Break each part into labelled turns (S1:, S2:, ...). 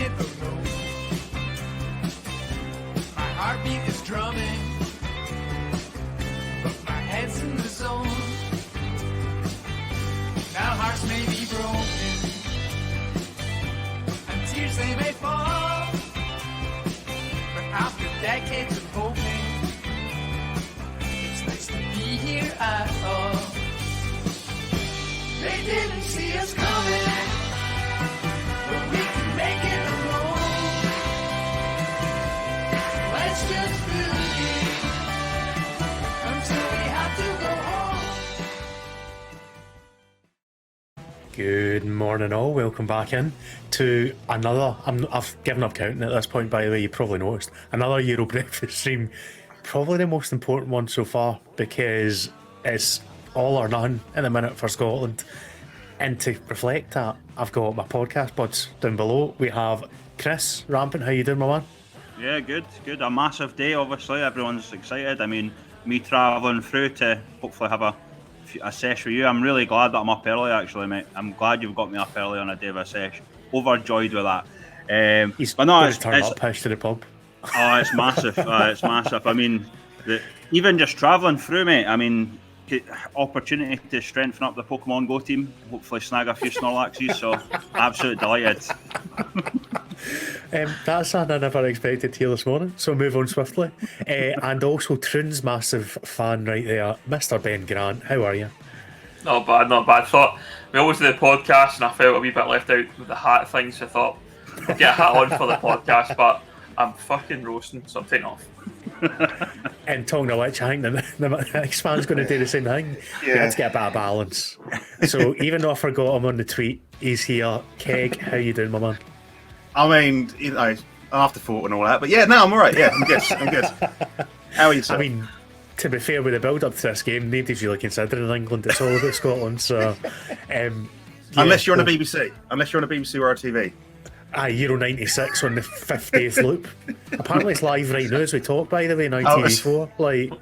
S1: hit the road. My heartbeat is drumming, but my head's in the zone. Now hearts may be broken, and tears they may fall, but after decades of hoping, it's nice to be here at all. They didn't see us coming, but we can make it alone. Let's just believe until we have to go home.
S2: Good morning all, welcome back in to another, I've given up counting at this point by the way, you probably noticed, another Euro breakfast stream, probably the most important one so far because it's all or nothing in the minute for Scotland. And to reflect that, I've got my podcast buds down below. We have Chris Rampant, how you doing my man?
S3: Yeah, good. A massive day, obviously. Everyone's excited. I mean, me travelling through to hopefully have a sesh with you. I'm really glad that I'm up early, actually, mate. I'm glad you've got me up early on a day of a sesh. Overjoyed with that.
S2: He's
S3: but no,
S2: going to turn up, push to the pub.
S3: Oh, it's massive. It's massive. I mean, even just travelling through, mate, I mean, opportunity to strengthen up the Pokemon Go team, hopefully snag a few Snorlaxes, so absolutely delighted.
S2: That's an I never expected here this morning, so move on swiftly. And also Troon's massive fan right there, Mr. Ben Grant, how are you?
S4: Not bad. Thought we always do the podcast and I felt a wee bit left out with the hat thing, so I thought I'd get a hat on for the podcast, but I'm fucking roasting, so I'm taking off.
S2: And talking of which, I think the next fan's going to do the same thing. Yeah. Let's get a bit of balance. So even though I forgot him on the tweet, he's here. Keg, how you doing, my man?
S5: I mean, you know, afterthought and all that, but yeah, no, I'm all right. Yeah, I'm good. How are you, sir?
S2: I mean, to be fair, with the build-up to this game, nobody's really considering England. It's all about Scotland. So, yeah,
S5: unless you're on the BBC, or RTV.
S2: Euro 96 on the 50th loop. Apparently it's live right now as we talk, by the way, on TV4. Like,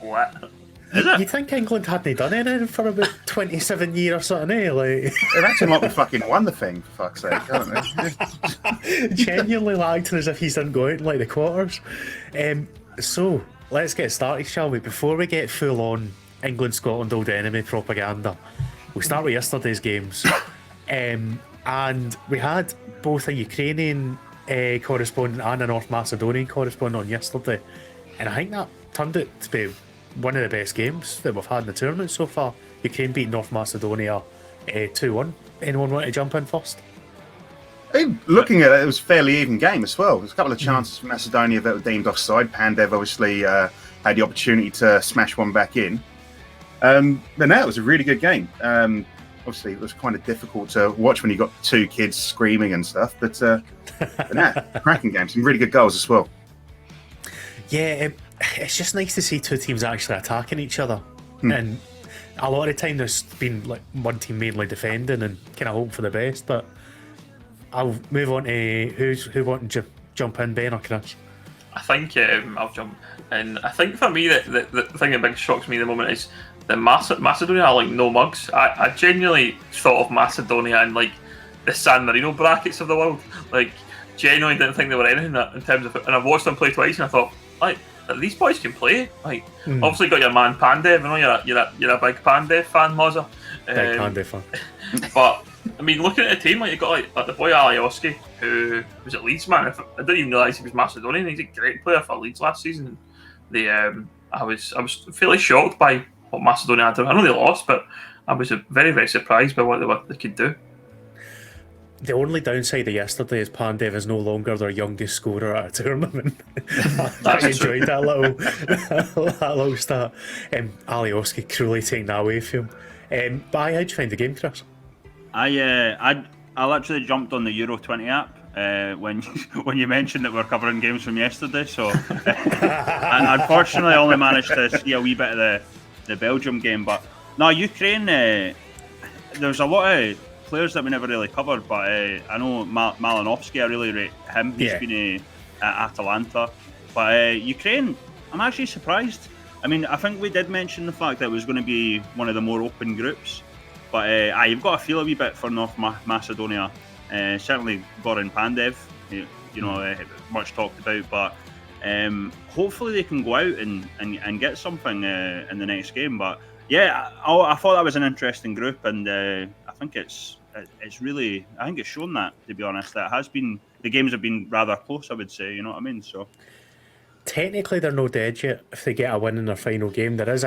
S4: what?
S2: You think England hadn't done anything for about 27 years or something, eh? Like,
S5: they're acting like we fucking won the thing, for fuck's sake, aren't they?
S2: Genuinely acting as if he's didn't go out in like the quarters. So, let's get started, shall we? Before we get full on England-Scotland old enemy propaganda, we'll start with yesterday's games. And we had both a Ukrainian correspondent and a North Macedonian correspondent on yesterday, and I think that turned out to be one of the best games that we've had in the tournament so far. Ukraine beat North Macedonia 2-1. Anyone want to jump in first?
S5: Looking at it, it was a fairly even game as well. There's a couple of chances for Macedonia that were deemed offside. Pandev obviously had the opportunity to smash one back in. But no, it was a really good game. Obviously, it was kind of difficult to watch when you got two kids screaming and stuff, but cracking game. Some really good goals as well.
S2: Yeah, it's just nice to see two teams actually attacking each other. And a lot of the time there's been like one team mainly defending and kind of hope for the best, but I'll move on to who want to jump in, Ben or Chris?
S4: I think I'll jump in. I think for me, the thing that big shocks me at the moment is the Macedonia are like no mugs. I genuinely thought of Macedonia in like the San Marino brackets of the world. Like, genuinely didn't think they were anything in terms of it. And I've watched them play twice and I thought, like, these boys can play. Like, obviously got your man Pandev. I know you're a big Pandev fan, Mozza.
S2: Big Pandev fan.
S4: But I mean, looking at the team, like you got like the boy Alioski, who was at Leeds, man. I didn't even realise he was Macedonian. He's a great player for Leeds last season. I was fairly shocked by what Macedonia had. I know they lost, but I was very, very surprised by what they could do.
S2: The only downside of yesterday is Pandev is no longer their youngest scorer at a tournament. I enjoyed that little stat. Alioski cruelly taking that away from him. But how'd you find the game, Chris?
S3: I literally jumped on the Euro 20 app when you mentioned that we're covering games from yesterday. So, and unfortunately, I only managed to see a wee bit of the Belgium game. But no, Ukraine. There's a lot of players that we never really covered, but I know Malinovsky. I really rate him. He's been at Atalanta. But Ukraine, I'm actually surprised. I mean, I think we did mention the fact that it was going to be one of the more open groups. But you've got to feel a wee bit for North Macedonia. Certainly Goran Pandev, much talked about, but hopefully they can go out and get something in the next game. But yeah, I thought that was an interesting group, and I think it's shown that, to be honest, that the games have been rather close, I would say, you know what I mean? So
S2: technically they're no dead yet. If they get a win in their final game, there is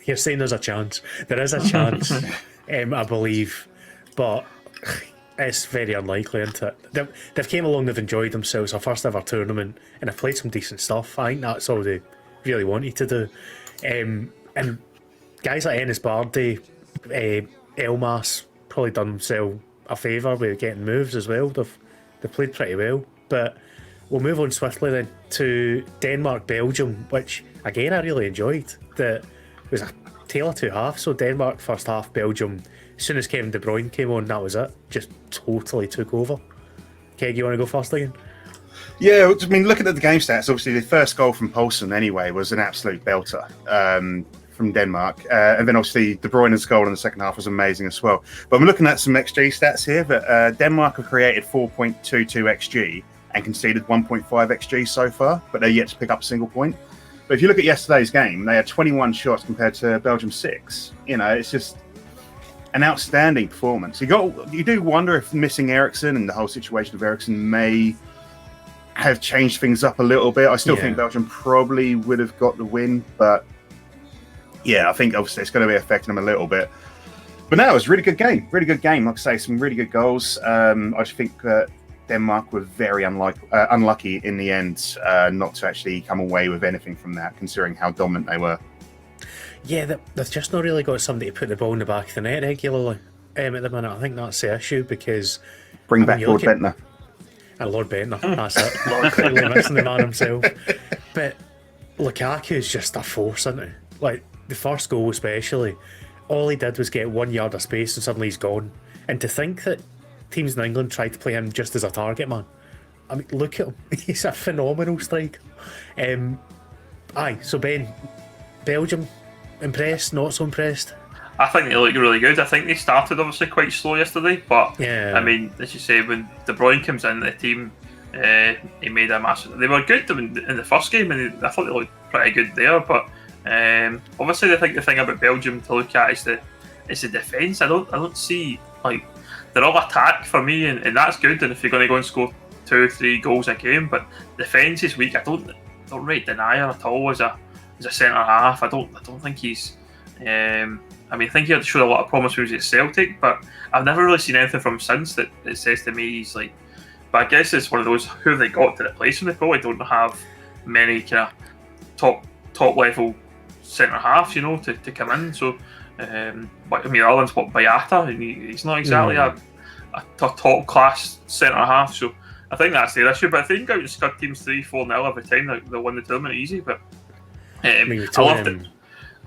S2: you're saying there's a chance. There is a chance, I believe, but it's very unlikely, isn't it? They've came along, they've enjoyed themselves, their first ever tournament, and they've played some decent stuff. I think that's all they really wanted to do. And guys like Ennis Bardi, Elmas probably done themselves a favour with getting moves as well. They've played pretty well. But we'll move on swiftly then to Denmark-Belgium, which again I really enjoyed. It was a tale of two halves. So Denmark first half, Belgium, as soon as Kevin De Bruyne came on, that was it. Just totally took over. Keg, you want to go first again?
S5: Yeah, I mean, looking at the game stats, obviously the first goal from Poulsen anyway was an absolute belter from Denmark. And then obviously De Bruyne's goal in the second half was amazing as well. But I'm looking at some XG stats here, that Denmark have created 4.22 XG and conceded 1.5 XG so far, but they're yet to pick up a single point. But if you look at yesterday's game, they had 21 shots compared to Belgium 6. It's just an outstanding performance. You do wonder if missing Eriksen and the whole situation of Eriksen may have changed things up a little bit. I still think Belgium probably would have got the win, but yeah, I think obviously it's going to be affecting them a little bit. But no, it was a really good game. Really good game. Like I say, some really good goals. I just think that Denmark were very unlucky in the end not to actually come away with anything from that, considering how dominant they were.
S2: Yeah, they've just not really got somebody to put the ball in the back of the net regularly at the minute. I think that's the issue, because
S5: Bring back Lord Bentner.
S2: And Lord Bentner, that's it. Clearly missing the man himself. But Lukaku is just a force, isn't he? Like, the first goal especially, all he did was get 1 yard of space and suddenly he's gone. And to think that teams in England tried to play him just as a target man, I mean, look at him. He's a phenomenal striker. So Ben, Belgium, impressed, not so impressed?
S4: I think they look really good. I think they started obviously quite slow yesterday, but
S2: yeah.
S4: I mean, as you say, when De Bruyne comes in the team, he made a massive. They were good in the first game, and I thought they looked pretty good there. But obviously, I think the thing about Belgium to look at is the defence. I don't see, like, they're all attack for me, and that's good. And if you're going to go and score 2 or 3 goals a game, but defence is weak. I don't rate Denier at all as a centre half. I don't think he's. I think he had showed a lot of promise when he was at Celtic, but I've never really seen anything from him since that says to me he's like. But I guess it's one of those, who have they got to replace him? They probably don't have many kind of top level centre halves, to come in. So, but I mean, Ireland's Bayata, and he's not exactly a top class centre half. So I think that's their issue. But if they can go out and scud teams 3-4-0 every time, they'll win the tournament easy. But I loved it.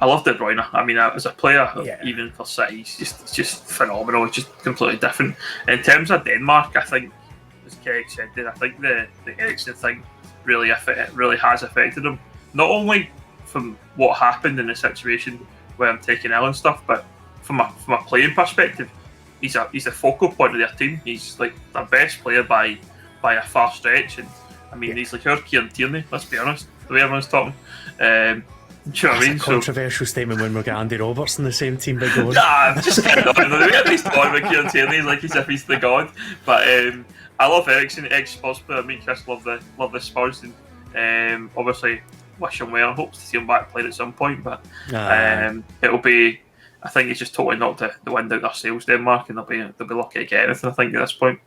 S4: I love De Bruyne. I mean, as a player, even for City, he's just phenomenal. It's just completely different. In terms of Denmark, I think, as Keg said, I think the Eriksen thing really has affected him. Not only from what happened in the situation where I'm taking ill and stuff, but from a playing perspective, he's the focal point of their team. He's like their best player by a far stretch. And I mean, he's like our Kieran Tierney. Let's be honest, the way everyone's talking. Do you know what I mean?
S2: A controversial statement when we got Andy Roberts in the same team, Big Owen.
S4: I'm just kidding. The way he's talking about Kieran Tierney is like as if he's the god. But I love Eriksen, ex-Spurs player. Me and Chris love the Spurs, and obviously wish him well. Hope to see him back playing at some point. But it'll be. I think he's just totally knocked the wind out their sails, Denmark, and they'll be lucky to get anything, I think, at this point.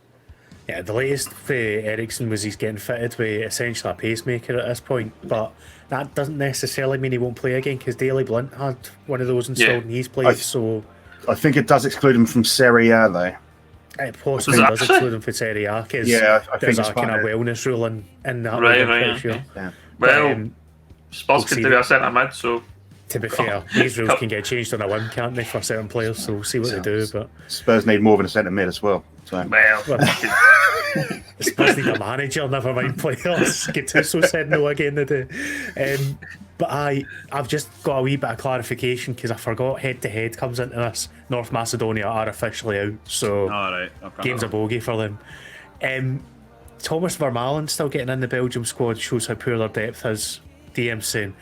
S2: Yeah, the latest for Eriksen was he's getting fitted with essentially a pacemaker at this point, but that doesn't necessarily mean he won't play again, because Daley Blunt had one of those installed and he's played.
S5: I think it does exclude him from Serie A, though.
S2: It possibly does exclude him from Serie A, because
S5: I think
S2: there's a kind of wellness rule in that.
S4: Right.
S2: Sure.
S5: Yeah.
S4: Well, Spurs can do a centre mid, so.
S2: To be fair, these rules can get changed on a whim, can't they, for certain players? So we'll see what they do. But
S5: Spurs need more than a centre mid as well. So.
S4: Well,
S2: It's busy the manager, never mind players. Gattuso said no again today. But I've just got a wee bit of clarification because I forgot head-to-head comes into this. North Macedonia are officially out, so
S3: All right. Okay.
S2: game's a bogey for them. Thomas Vermaelen still getting in the Belgium squad shows how poor their depth is. DM saying,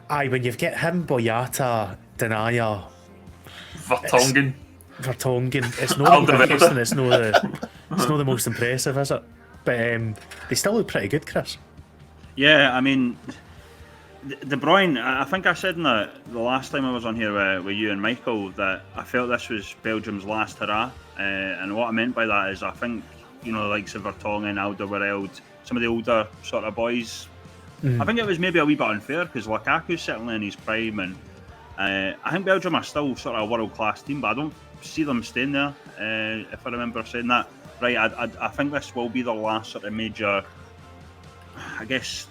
S2: when you've got him, Boyata, Denaya,
S4: Vertonghen.
S2: it's not the biggest and it's not the most impressive, is it? But they still look pretty good, Chris.
S3: Yeah, I mean, De Bruyne, I think I said in the last time I was on here with you and Michael that I felt this was Belgium's last hurrah. And what I meant by that is I think, the likes of Vertonghen, Alderweireld, some of the older sort of boys, I think it was maybe a wee bit unfair because Lukaku's certainly in his prime, and I think Belgium are still sort of a world-class team, but I don't see them staying there, if I remember saying that right. I think this will be their last sort of major, I guess.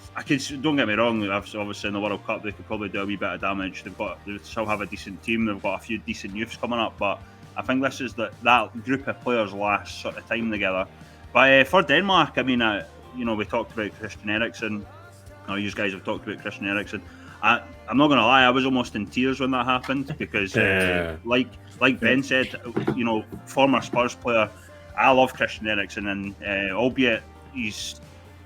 S3: Don't get me wrong, obviously in the World Cup they could probably do a wee bit of damage. They still have a decent team, they've got a few decent youths coming up, but I think this is that group of players' last sort of time together. But for Denmark, I mean, we talked about Christian Eriksen. You guys have talked about Christian Eriksen. I'm not going to lie, I was almost in tears when that happened because, like Ben said, former Spurs player, I love Christian Eriksen, and albeit his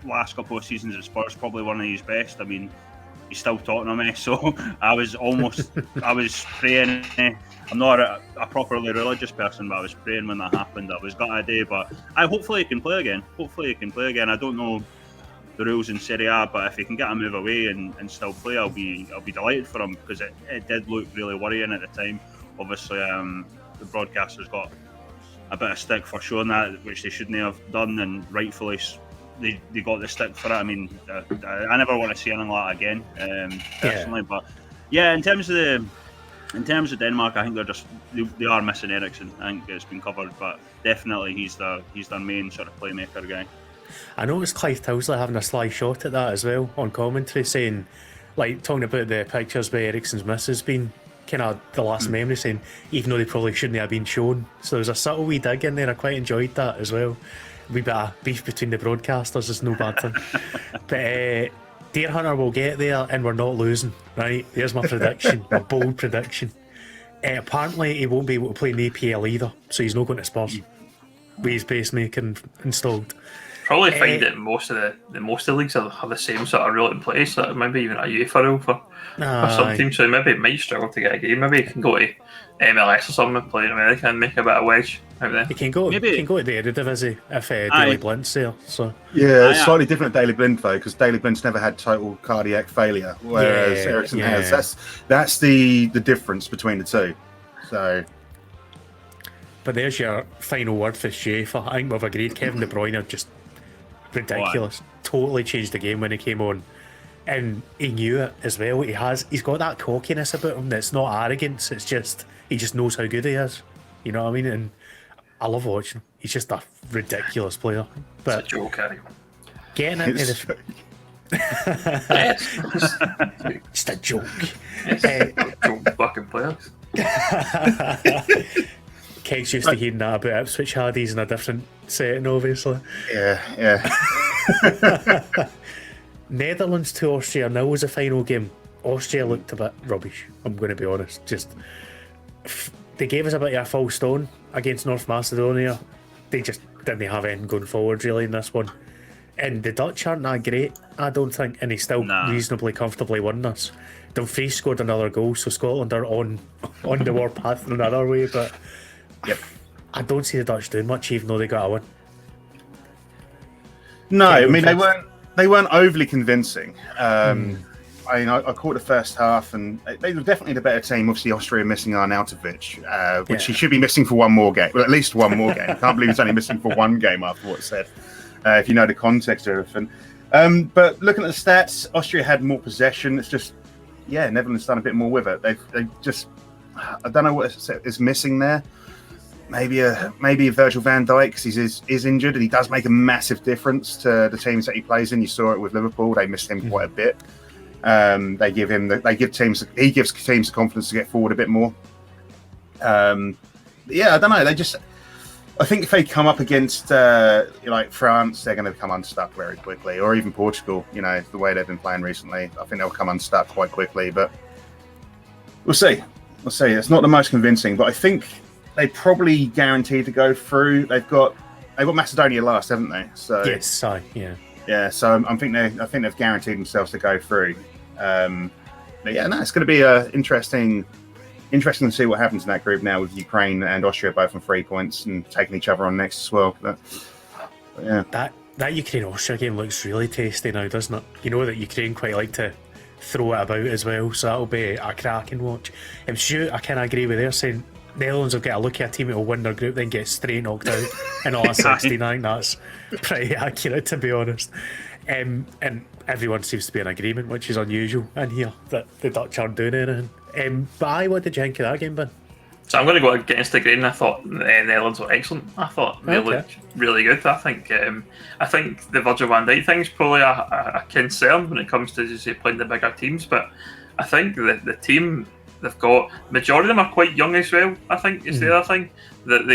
S3: last couple of seasons at Spurs probably one of his best. I mean, he's still Tottenham, so I was praying. I'm not a properly religious person, but I was praying when that happened. I was gutted, but hopefully he can play again. I don't know the rules in Serie A, but if he can get a move away and still play, I'll be delighted for him because it did look really worrying at the time. Obviously, the broadcasters got a bit of stick for showing that, which they shouldn't have done, and rightfully they got the stick for it. I mean, I never want to see anything like that again, personally. Yeah. But yeah, in terms of Denmark, I think they are missing Eriksen. I think it's been covered, but definitely he's their main sort of playmaker guy.
S2: I noticed Clive Tilsley having a sly shot at that as well on commentary, saying, talking about the pictures where Eriksen's miss has been kind of the last memory, saying even though they probably shouldn't have been shown. So there's a subtle wee dig in there. I quite enjoyed that as well. A wee bit of beef between the broadcasters is no bad thing. But Deer Hunter will get there and we're not losing, right? There's my prediction, my bold prediction. Apparently he won't be able to play in the APL either, so he's not going to Spurs with his pacemaker installed.
S4: Probably find that most of the leagues have the same sort of rule in place. Like maybe even a UEFA rule for some teams, so maybe it might struggle to get a game. Maybe he can go to MLS or something and play in America and make a bit of wedge out there.
S2: He can go to the Eredivisie if Daley Blind's there. So
S5: yeah, it's slightly different at Daley Blind though, because Daley Blind's never had total cardiac failure, whereas Eriksen has. That's the difference between the two. So.
S2: But there's your final word for Schaefer. I think we've agreed. Kevin De Bruyne just ridiculous. Totally changed the game when he came on, and he knew it as well. He's got that cockiness about him that's not arrogance. It's just he just knows how good he is. You know what I mean? And I love watching him. He's just a ridiculous player. But
S4: it's a joke, Harry.
S2: Getting into the just a joke.
S4: Joke fucking players.
S2: Keg's used to hearing that about Ipswich Haddies in a different setting, obviously.
S5: Yeah.
S2: Netherlands to Austria now was a final game. Austria looked a bit rubbish, I'm going to be honest. They gave us a bit of a false stone against North Macedonia. They just didn't have anything going forward really in this one. And the Dutch aren't that great, I don't think, and they still reasonably comfortably won this. Dumfries scored another goal, so Scotland are on the warpath in another way, but
S5: yep.
S2: I don't see the Dutch doing much, even though they got a win.
S5: No, I mean they weren't overly convincing. I mean, I caught the first half, and they were definitely the better team. Obviously, Austria missing Arnautovic, which he should be missing for one more game, well, at least one more game. I can't believe he's only missing for one game after what's said. If you know the context of everything. But looking at the stats, Austria had more possession. It's just, Netherlands done a bit more with it. They just, I don't know what is missing there. Maybe Virgil van Dijk, because he is injured, and he does make a massive difference to the teams that he plays in. You saw it with Liverpool; they missed him quite a bit. He gives teams the confidence to get forward a bit more. I don't know. I think if they come up against like France, they're going to come unstuck very quickly, or even Portugal. You know, the way they've been playing recently, I think they'll come unstuck quite quickly. But we'll see. We'll see. It's not the most convincing, but I think they probably guaranteed to go through. They've got Macedonia last, haven't they? So
S2: Yes, yeah.
S5: yeah. So I think they've guaranteed themselves to go through. But yeah, no, it's going to be interesting to see what happens in that group now with Ukraine and Austria both on 3 points and taking each other on next as well. But yeah,
S2: that Ukraine-Austria game looks really tasty now, doesn't it? You know that Ukraine quite like to throw it about as well, so that'll be a cracking watch. I kind of agree with their saying Netherlands will get a look at a team that will win their group, then get straight knocked out in all 69. That's pretty accurate, to be honest. And everyone seems to be in agreement, which is unusual in here, that the Dutch aren't doing anything. But what did you think of that game, Ben?
S4: So I'm going to go against the grain. I thought the Netherlands were excellent. I thought they looked really good. I think the Virgil van Dijk thing is probably a concern when it comes to, as you say, playing the bigger teams. But I think the team they've got, majority of them are quite young as well. I think is the other thing that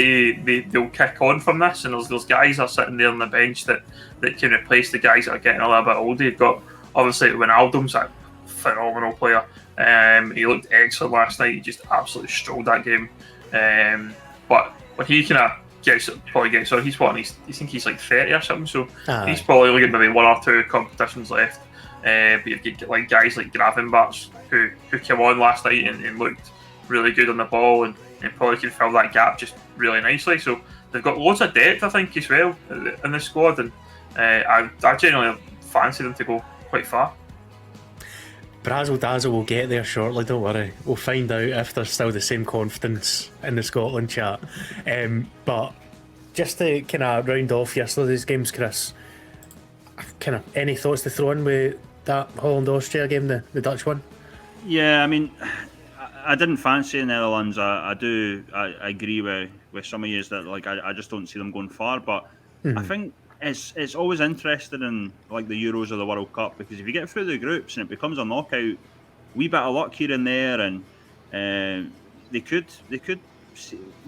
S4: they'll kick on from this, and those guys are sitting there on the bench that can replace the guys that are getting a little bit older. You've got obviously Wijnaldum's a phenomenal player. He looked excellent last night. He just absolutely strolled that game. But when he kind of gets on, he's what? I think he's like 30 or something. So he's probably looking at maybe one or two competitions left. But you've got like guys like Gravenberch who came on last night and looked really good on the ball and probably can fill that gap just really nicely. So they've got loads of depth, I think, as well in the squad, and I genuinely fancy them to go quite far.
S2: Brazzle Dazzle will get there shortly, don't worry. We'll find out if there's still the same confidence in the Scotland chat. But just to kind of round off yesterday's games, Chris, kind of any thoughts to throw in with that Holland-Austria game, the Dutch one?
S3: Yeah, I mean, I didn't fancy the Netherlands. I agree with some of you that like I just don't see them going far. But I think it's always interesting in like the Euros or the World Cup, because if you get through the groups and it becomes a knockout, wee bit of luck here and there, and they could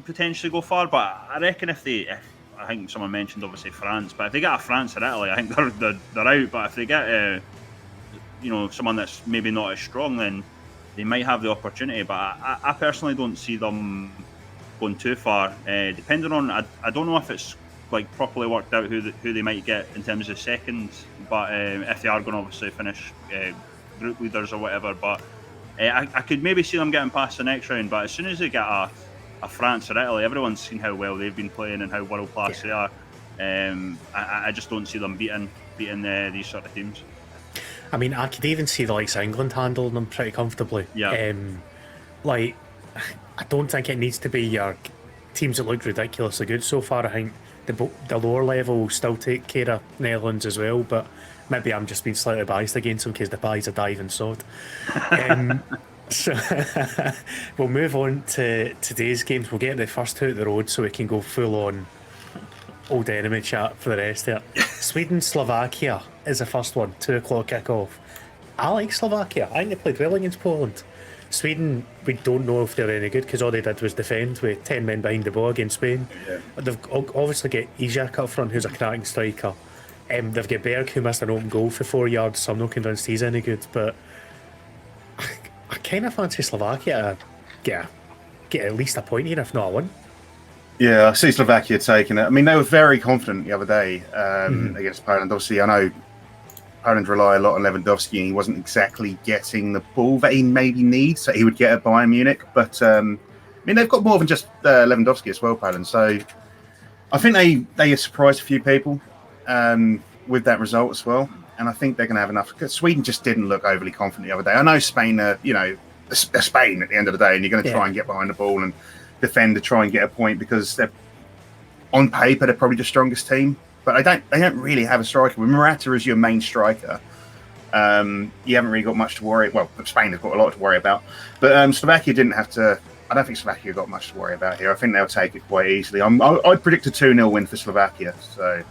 S3: potentially go far. But I reckon if I think someone mentioned obviously France, but if they get a France or Italy, I think they're out. But if they get someone that's maybe not as strong, then they might have the opportunity. But I personally don't see them going too far. Depending on, I don't know if it's like properly worked out who they might get in terms of seconds, but if they are going to obviously finish group leaders or whatever. But I could maybe see them getting past the next round. But as soon as they get a France or Italy, everyone's seen how well they've been playing and how world class they are. I just don't see them beating these sort of teams.
S2: I mean, I could even see the likes of England handling them pretty comfortably.
S3: Yeah.
S2: I don't think it needs to be your teams that look ridiculously good so far. I think the lower level will still take care of Netherlands as well, but maybe I'm just being slightly biased against them because the buy's a diving sod. So we'll move on to today's games. We'll get the first two out the road so we can go full on old enemy chat for the rest of it. Sweden-Slovakia is the first one, 2:00 kick-off. I like Slovakia. I think they played well against Poland. Sweden, we don't know if they're any good because all they did was defend with 10 men behind the ball against Spain. Yeah. They've obviously got Izak up front, who's a cracking striker. They've got Berg, who missed an open goal for 4 yards, so I'm not convinced he's any good. But I kind of fancy Slovakia get at least a point here, if not a win.
S5: Yeah, I see Slovakia taking it. I mean, they were very confident the other day against Poland. Obviously, I know Poland rely a lot on Lewandowski, and he wasn't exactly getting the ball that he maybe needs, so he would get at Bayern Munich. But I mean, they've got more than just Lewandowski as well, Poland. So I think they surprised a few people with that result as well. And I think they're going to have enough. Because Sweden just didn't look overly confident the other day. I know Spain are Spain at the end of the day, and you're going to try and get behind the ball and defend to try and get a point because they're on paper they're probably the strongest team. But they don't really have a striker. With Morata as your main striker, you haven't really got much to worry. Well, Spain have got a lot to worry about, but Slovakia didn't have to. I don't think Slovakia got much to worry about here. I think they'll take it quite easily. I'd predict a 2-0 win for Slovakia. So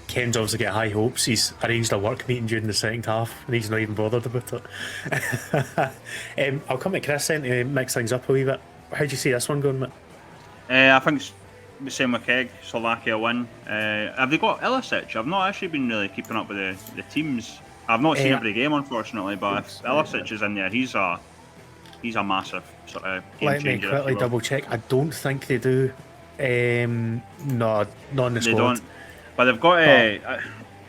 S2: Ken's obviously got high hopes. He's arranged a work meeting during the second half, and he's not even bothered about it. I'll come to Chris then to mix things up a wee bit. How do you see this one going, Matt?
S3: I think Same with Keg, Slovakia win. Have they got Ilicic? I've not actually been really keeping up with the teams. I've not seen every game, unfortunately, but if Ilicic is in there, he's a massive sort of game
S2: Let me
S3: changer.
S2: quickly double check. I don't think they do. No, not in the
S3: They
S2: squad.
S3: don't. But they've got like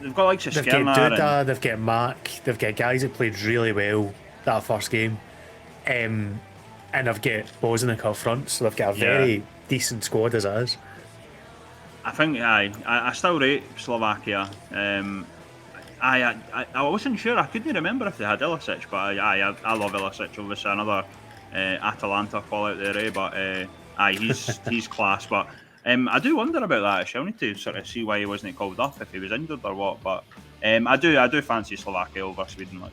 S2: They've got
S3: Skerner
S2: Duda, they've got Mac, they've got guys that played really well that first game. And they've got Bosniak up front, so they've got a very decent squad as it is.
S3: I think I still rate Slovakia. I wasn't sure. I couldn't remember if they had Ilicic, but I love Ilicic. Obviously, another Atalanta call out there, but he's class. But I do wonder about that. Actually, I need to sort of see why he wasn't called up, if he was injured or what. But I do fancy Slovakia over Sweden. Like.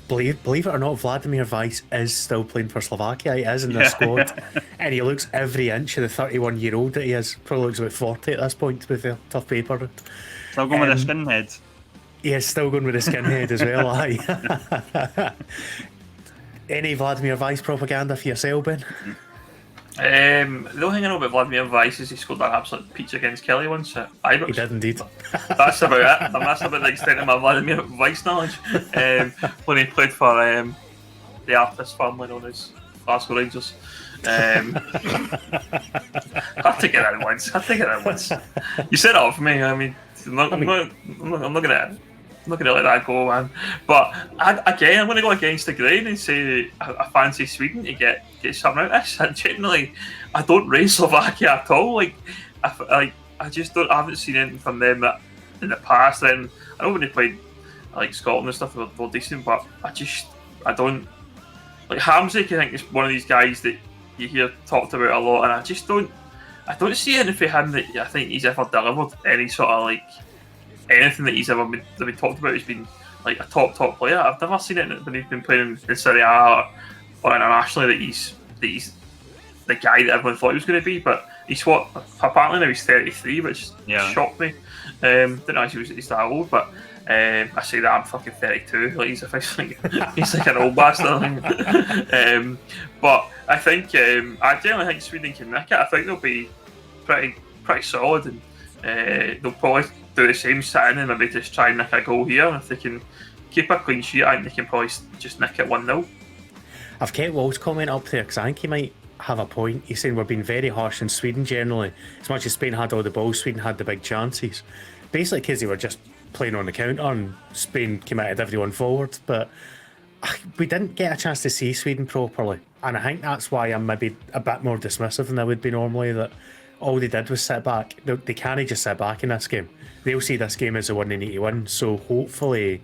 S2: Believe it or not, Vladimir Weiss is still playing for Slovakia. He is in the squad, and he looks every inch of the 31-year-old that he is. Probably looks about 40 at this point with the tough paper.
S3: Still going with the skinhead.
S2: He is still going with the skinhead as well. Aye. Any Vladimir Weiss propaganda for yourself, Ben?
S4: The only thing I know about Vladimir Weiss is he scored that absolute peach against Kelly once at Ibrox.
S2: He did indeed.
S4: That's about it. That's about the extent of my Vladimir Weiss knowledge. When he played for the artist family known as Glasgow Rangers. Had to get that once. You set it up for me. I mean, I'm not gonna let that go, man. But I'm going to go against the grain and say I fancy Sweden to get something out of this. I don't rate Slovakia at all. I just don't. I haven't seen anything from them that in the past. Then I know when they played like Scotland and stuff, they were decent, but I don't like Hamzik. I think is one of these guys that you hear talked about a lot, and I don't see anything for him that I think he's ever delivered any sort of like. Anything that he's ever been talked about has been like a top player. I've never seen it when he's been playing in Serie A or internationally that he's the guy that everyone thought he was going to be. But apparently now he's 33, which shocked me. Didn't know he's that old, but I say that I'm fucking 32. Like he's like an old bastard. But I think I generally think Sweden can nick it. I think they'll be pretty solid, and they'll probably do the same sitting and maybe just try and nick a goal here. And if they can keep a clean sheet, I think they can probably just nick it 1-0.
S2: I've kept Wall's comment up there because I think he might have a point. He's saying we're being very harsh in Sweden generally. As much as Spain had all the balls, Sweden had the big chances. Basically because they were just playing on the counter and Spain committed everyone forward. But we didn't get a chance to see Sweden properly. And I think that's why I'm maybe a bit more dismissive than I would be normally, that all they did was sit back. They can't just sit back in this game. They'll see this game as the one they need to win. So hopefully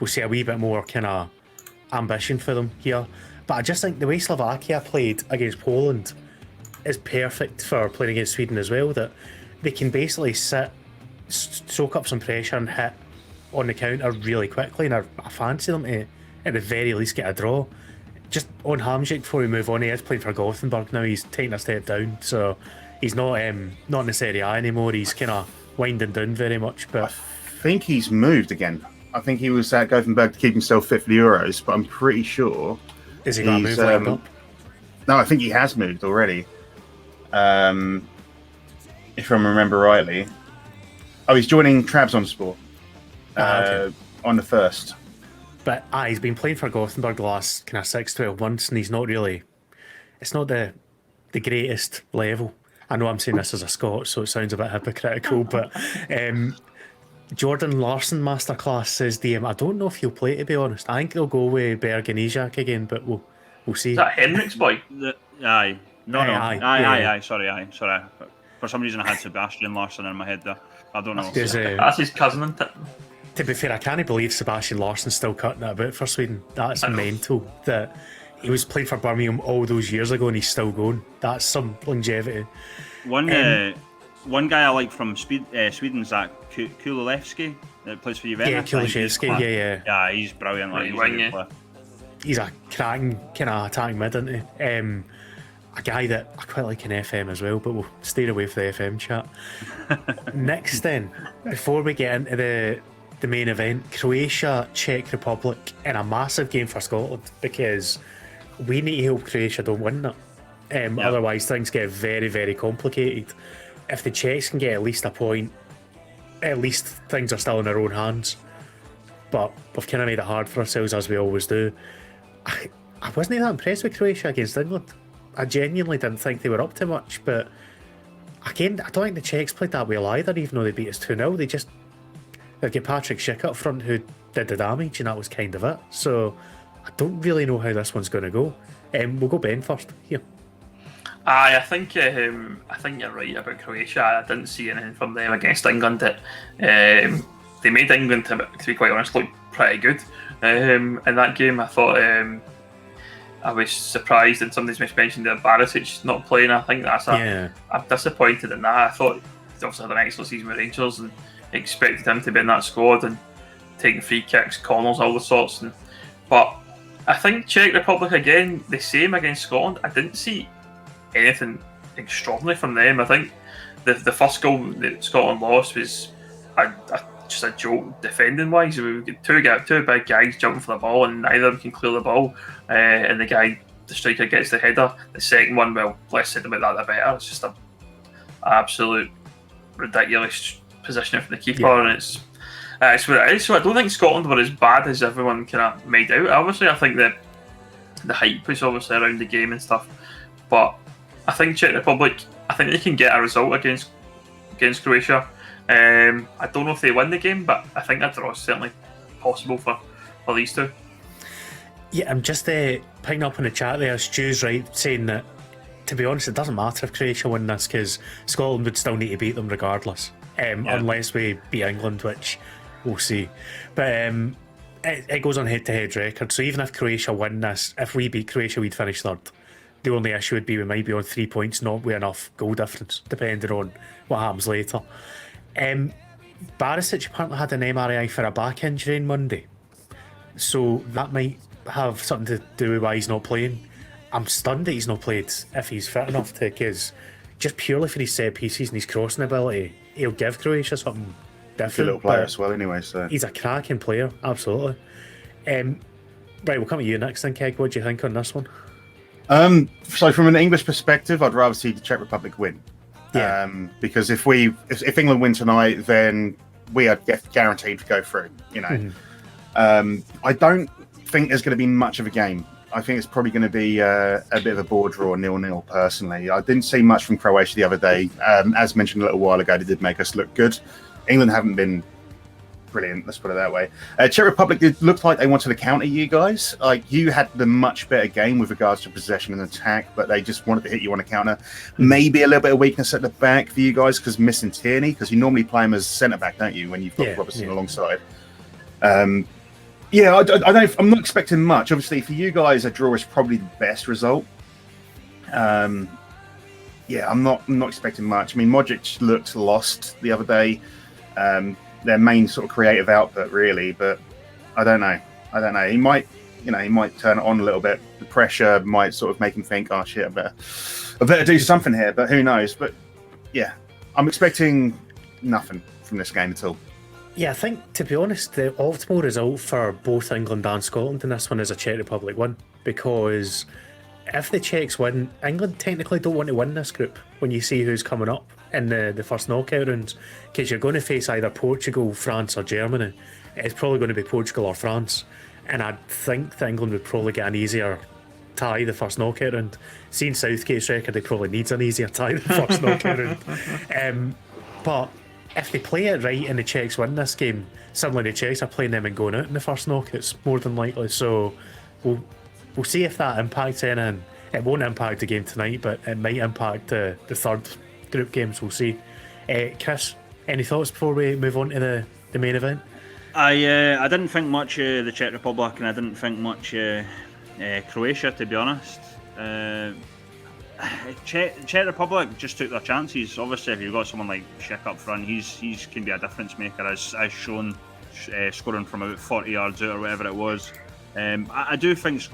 S2: we'll see a wee bit more kind of ambition for them here. But I just think the way Slovakia played against Poland is perfect for playing against Sweden as well. That they can basically sit, soak up some pressure and hit on the counter really quickly. And I fancy them to, at the very least, get a draw. Just on Hamzik before we move on, he is playing for Gothenburg now. He's taking a step down. So he's not in the Serie A anymore. He's kind of winding down very much. But
S5: I think he's moved again. I think he was at Gothenburg to keep himself fit for the Euros, but I'm pretty sure.
S2: Is he going to move lined up?
S5: No, I think he has moved already. If I remember rightly. Oh, he's joining Trabzonspor on the 1st.
S2: But he's been playing for Gothenburg the last kind of 6-12 months, and he's not really. It's not the greatest level. I know I'm saying this as a Scot, so it sounds a bit hypocritical, but Jordan Larson Masterclass says DM. I don't know if he'll play, to be honest. I think they'll go with Berg and Izak again, but we'll see.
S4: Is that Henrik's boy?
S3: Aye. No.
S2: Aye.
S3: Sorry. For some reason I had Sebastian Larsson in my head there. I don't know.
S4: That's his cousin, isn't it?
S2: To be fair, I can't believe Sebastian Larsson's still cutting it about for Sweden. That's mental. That he was playing for Birmingham all those years ago and he's still going. That's some longevity.
S3: One guy I like from Sweden's that Kulilevsky that plays for Juventus.
S2: Yeah, Kulishevsky, yeah.
S3: Yeah, he's brilliant. Like,
S2: he's a cracking kind of attacking mid, isn't he? A guy that I quite like in FM as well, but we'll stay away from the FM chat. Next then, before we get into the main event, Croatia, Czech Republic in a massive game for Scotland, because we need to hope Croatia don't win that. Otherwise, things get very, very complicated. If the Czechs can get at least a point, at least things are still in their own hands. But we've kind of made it hard for ourselves, as we always do. I wasn't that impressed with Croatia against England. I genuinely didn't think they were up to much, but again, I don't think the Czechs played that well either, even though they beat us 2-0. They've got Patrick Schick up front who did the damage, and that was kind of it. So I don't really know how this one's going to go. We'll go Ben first here.
S4: I think you're right about Croatia. I didn't see anything from them against England that they made England, to be quite honest, look pretty good in that game. I thought I was surprised, and somebody's mentioned that Barisic not playing. I think I'm disappointed in that. I thought he obviously had an excellent season with Rangers and expected him to be in that squad and taking free kicks, corners, all the sorts. But I think Czech Republic again, the same against Scotland. I didn't see anything extraordinary from them. I think the first goal that Scotland lost was just a joke defending wise. We got two big guys jumping for the ball, and neither of them can clear the ball. And the striker gets the header. The second one, well, less said about that the better. It's just an absolute ridiculous positioning for the keeper, and it's what it is. So I don't think Scotland were as bad as everyone kind of made out. Obviously, I think that the hype was obviously around the game and stuff, but I think Czech Republic, I think they can get a result against Croatia. I don't know if they win the game, but I think a draw is certainly possible for these two.
S2: Yeah, I'm just picking up in the chat there. Stu's right, saying that, to be honest, it doesn't matter if Croatia win this, because Scotland would still need to beat them regardless, unless we beat England, which we'll see. But it goes on head-to-head record, so even if Croatia win this, if we beat Croatia, we'd finish third. The only issue would be we might be on 3 points, not with enough goal difference, depending on what happens later. Barisic apparently had an MRI for a back injury on Monday, so that might have something to do with why he's not playing. I'm stunned that he's not played if he's fit enough to, because just purely for his set pieces and his crossing ability, he'll give Croatia something different.
S5: Good little player as well, anyway. So
S2: he's a cracking player, absolutely. Right, we'll come to you next then, Keg. What do you think on this one?
S5: So from an English perspective, I'd rather see the Czech Republic win.
S2: Yeah.
S5: Because if England win tonight, then we are guaranteed to go through. You know, I don't think there's going to be much of a game. I think it's probably going to be a bit of a bore draw, 0-0. Personally, I didn't see much from Croatia the other day. As mentioned a little while ago, they did make us look good. England haven't been brilliant, let's put it that way. Czech Republic did look like they wanted to counter you guys. Like, you had the much better game with regards to possession and attack, but they just wanted to hit you on a counter. Maybe a little bit of weakness at the back for you guys because missing Tierney, because you normally play him as centre back, don't you, when you've got Robertson alongside. I'm not expecting much. Obviously, for you guys, a draw is probably the best result. I'm not expecting much. I mean, Modric looked lost the other day. Their main sort of creative output, really, but I don't know. He might turn it on a little bit. The pressure might sort of make him think, "Oh shit, I better do something here." But who knows? But yeah, I'm expecting nothing from this game at all.
S2: Yeah, I think, to be honest, the optimal result for both England and Scotland in this one is a Czech Republic win, because if the Czechs win, England technically don't want to win this group when you see who's coming up in the first knockout rounds, because you're going to face either Portugal, France or Germany. It's probably going to be Portugal or France, and I think that England would probably get an easier tie the first knockout round. Seeing Southgate's record, he probably needs an easier tie the first knockout round. But if they play it right and the Czechs win this game, suddenly the Czechs are playing them and going out in the first knockouts, more than likely. So we'll see if that impacts anything. It won't impact the game tonight, but it might impact the third group games. We'll see. Chris, any thoughts before we move on to the main event?
S3: I didn't think much of the Czech Republic, and I didn't think much Croatia, to be honest. Czech Republic just took their chances. Obviously, if you've got someone like Schick up front, he's can be a difference maker, as shown, scoring from about 40 yards out or whatever it was. I do think it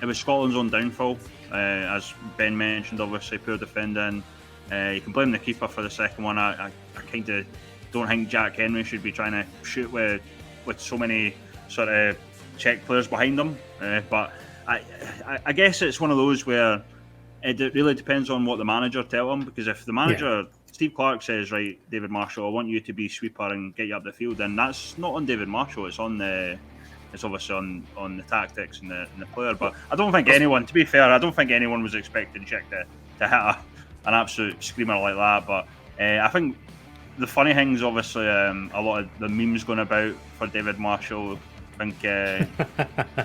S3: was Scotland's own downfall, as Ben mentioned. Obviously, poor defending. You can blame the keeper for the second one. I kind of don't think Jack Henry should be trying to shoot with so many sort of Czech players behind him. But I guess it's one of those where it really depends on what the manager tell him, because if the manager, Steve Clark, says, right, David Marshall, I want you to be sweeper and get you up the field, then that's not on David Marshall, it's obviously on the tactics and the player. But I don't think anyone, to be fair, I don't think anyone was expecting Czech to hit an absolute screamer like that. But I think the funny thing's obviously a lot of the memes going about for David Marshall. I think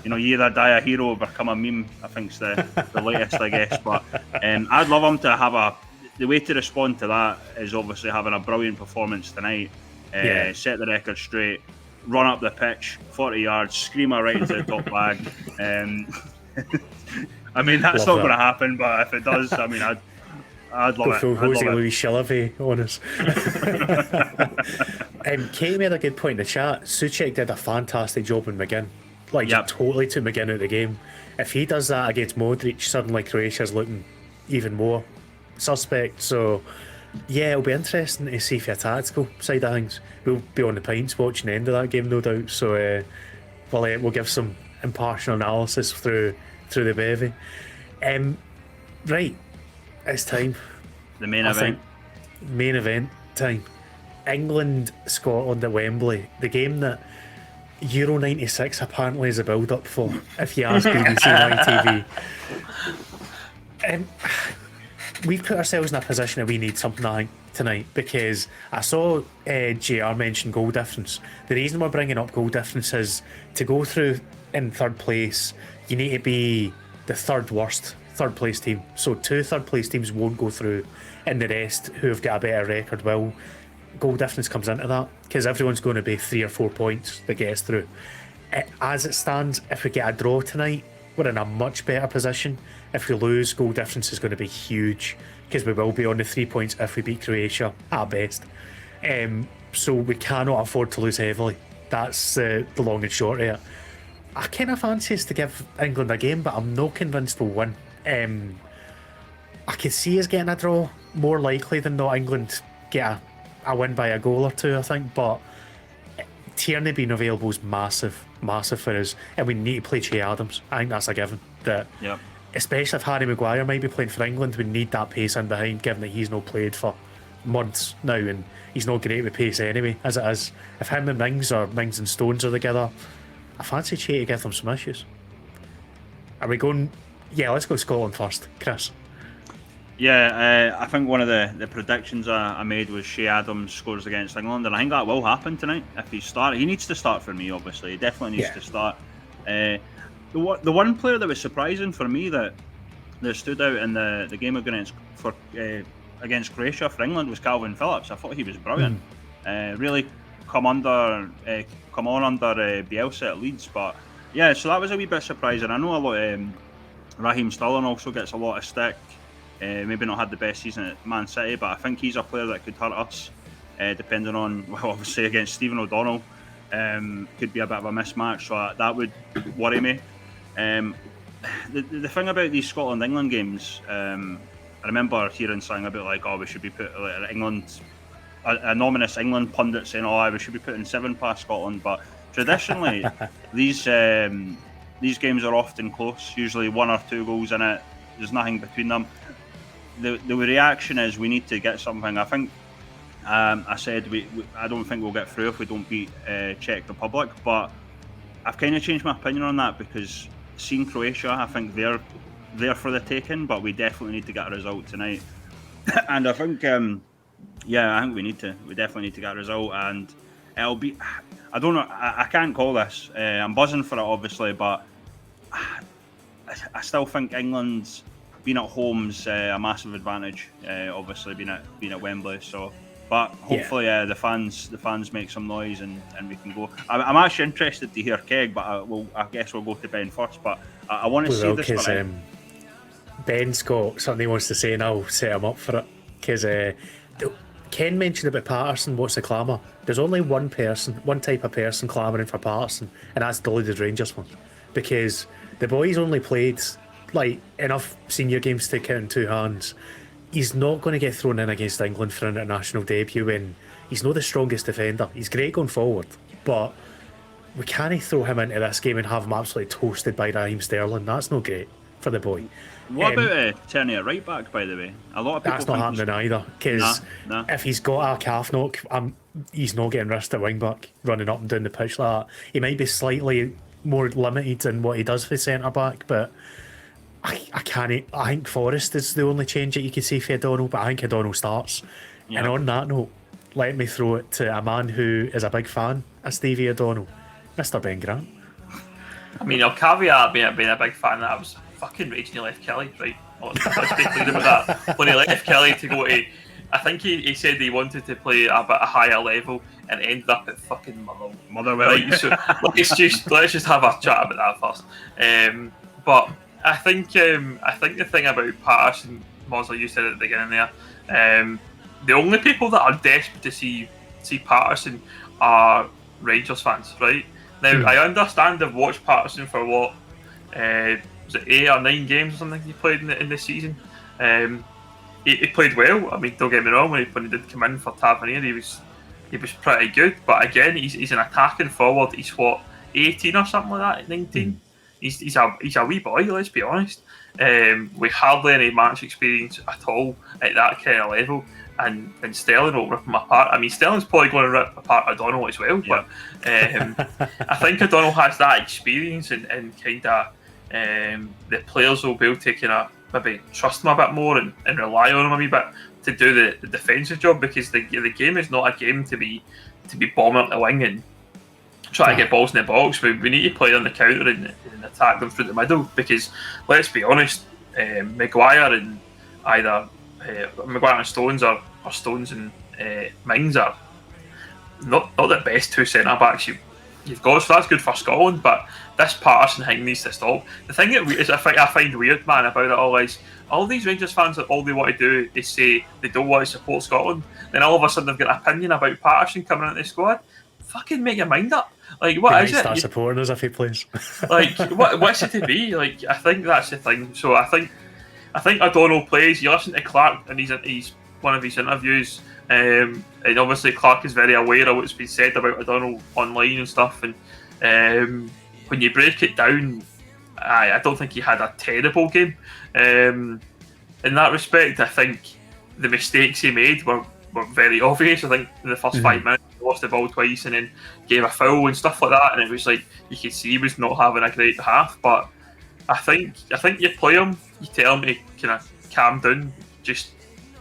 S3: you either die a hero or become a meme. I think's the latest, I guess. But I'd love him to have the way to respond to that is obviously having a brilliant performance tonight, set the record straight, run up the pitch 40 yards, screamer right into the top bag. I mean, that's not going to happen, but if it does, I mean, I'd love it.
S2: Go full Jose Luis Chilavy on us. Kate made a good point in the chat. Souček did a fantastic job in McGinn. Totally took McGinn out of the game. If he does that against Modric, suddenly Croatia's looking even more suspect. So, yeah, it'll be interesting to see for a tactical side of things. We'll be on the pints watching the end of that game, no doubt. So, we'll give some impartial analysis through the bevy. Right, it's time.
S3: The main event.
S2: Main event time. England, Scotland at Wembley. The game that Euro 96 apparently is a build-up for, if you ask BBC Live TV. We've put ourselves in a position that we need something, I think, tonight, because I saw JR mention goal difference. The reason we're bringing up goal difference is to go through in third place, you need to be the third place team. So 2 third place teams won't go through, and the rest who have got a better record will. Goal difference comes into that, because everyone's going to be 3 or 4 points that gets through. As it stands, if we get a draw tonight, we're in a much better position. If we lose, goal difference is going to be huge, because we will be on the 3 points if we beat Croatia at best. So we cannot afford to lose heavily. That's the long and short of it. I kind of fancy us to give England a game, but I'm not convinced we'll win. I could see us getting a draw, more likely than not England get a win by a goal or 2, I think. But Tierney being available is massive for us, and we need to play Che Adams. I think that's a given. Especially if Harry Maguire might be playing for England, we need that pace in behind, given that he's not played for months now, and he's not great with pace anyway, as it is. If him and Mings and Stones are together, I fancy Che to give them some issues. Are we going? Yeah, let's go Scotland first, Chris.
S3: Yeah, I think one of the predictions I made was Che Adams scores against England, and I think that will happen tonight if he starts. He needs to start for me, obviously. He definitely needs to start. The one player that was surprising for me that stood out in the game against Croatia for England was Calvin Phillips. I thought he was brilliant. Really come on under Bielsa at Leeds, but yeah, so that was a wee bit surprising. I know a lot. Raheem Sterling also gets a lot of stick. Maybe not had the best season at Man City, but I think he's a player that could hurt us, depending on, obviously against Stephen O'Donnell, could be a bit of a mismatch, so that would worry me. The thing about these Scotland-England games, I remember hearing something about we should be put England, an ominous England pundit saying, we should be putting 7 past Scotland, but traditionally these games are often close, usually 1 or 2 goals in it, there's nothing between them. The reaction is we need to get something. I think I said I don't think we'll get through if we don't beat Czech Republic, but I've kind of changed my opinion on that, because seeing Croatia, I think they're there for the taking, but we definitely need to get a result tonight. And I think I think we definitely need to get a result, and it'll be, I don't know, I can't call this, I'm buzzing for it obviously, but I still think England's being at home's a massive advantage. Obviously, being at Wembley. So, but hopefully, the fans make some noise and we can go. I'm actually interested to hear Keg, but I guess we'll go to Ben first. But I want to see this one.
S2: Ben's got something he wants to say, and I'll set him up for it. Because Ken mentioned about Patterson. What's the clamour? There's only one type of person clamouring for Patterson, and that's deluded Rangers fans. Because the boy's only played enough senior games to count in 2 hands. He's not going to get thrown in against England for an international debut, and he's not the strongest defender. He's great going forward, but we can't throw him into this game and have him absolutely toasted by Raheem Sterling. That's not great for the boy.
S3: What about turning it right back, by the way? A lot of people
S2: That's not
S3: think
S2: happening either, because
S3: Nah.
S2: if he's got a calf knock, he's not getting risked at wing back, running up and down the pitch like that. He might be slightly more limited in what he does for centre back, but I can't. I think Forrest is the only change that you could see for O'Donnell, but I think O'Donnell starts.
S3: Yeah.
S2: And on that note, let me throw it to a man who is a big fan of Stevie O'Donnell, Mr. Ben Grant.
S4: I mean, I'll caveat being a big fan that I was fucking raging he left Kelly, right? Let's be clear about that. When he left Kelly to go to, I think he said he wanted to play a bit a higher level and ended up at fucking Motherwell. Right, so let's just have a chat about that first. But I think the thing about Patterson, Mozza, you said at the beginning there, the only people that are desperate to see Patterson are Rangers fans, right? Now, I understand they've watched Patterson for what, was it 8 or 9 games or something he played in the season. He played well. I mean, don't get me wrong, when he did come in for Tavernier, he was pretty good. But again, he's an attacking forward. He's what, 18 or something like that, 19? He's a wee boy, let's be honest. With hardly any match experience at all at that kind of level. And Sterling will rip him apart. I mean, Sterling's probably going to rip apart O'Donnell as well, but I think O'Donnell has that experience and kind of the players will be able to kind of maybe trust him a bit more and rely on him a wee bit to do the defensive job, because the game is not a game to be bombing up the wing and try to get balls in the box. We need to play on the counter and attack them through the middle, because let's be honest, Maguire and either Maguire and Stones or Stones and Mings are not the best two centre backs you've got, so that's good for Scotland. But this Patterson thing needs to stop. The thing that I find weird, man, about it all is all these Rangers fans that all they want to do is say they don't want to support Scotland. Then all of a sudden they've got an opinion about Patterson coming into the squad. Fucking make your mind up. Like, what is it?
S2: Start supporting us if he plays.
S4: Like, what's it to be? Like, I think that's the thing. So I think O'Donnell plays. You listen to Clark, and he's one of his interviews, and obviously Clark is very aware of what's been said about O'Donnell online and stuff. And when you break it down, I don't think he had a terrible game. In that respect, I think the mistakes he made were very obvious. I think in the first 5 minutes, he lost the ball twice and then gave a foul and stuff like that. And it was like you could see he was not having a great half, but I think you play him, you tell him to kind of calm down, just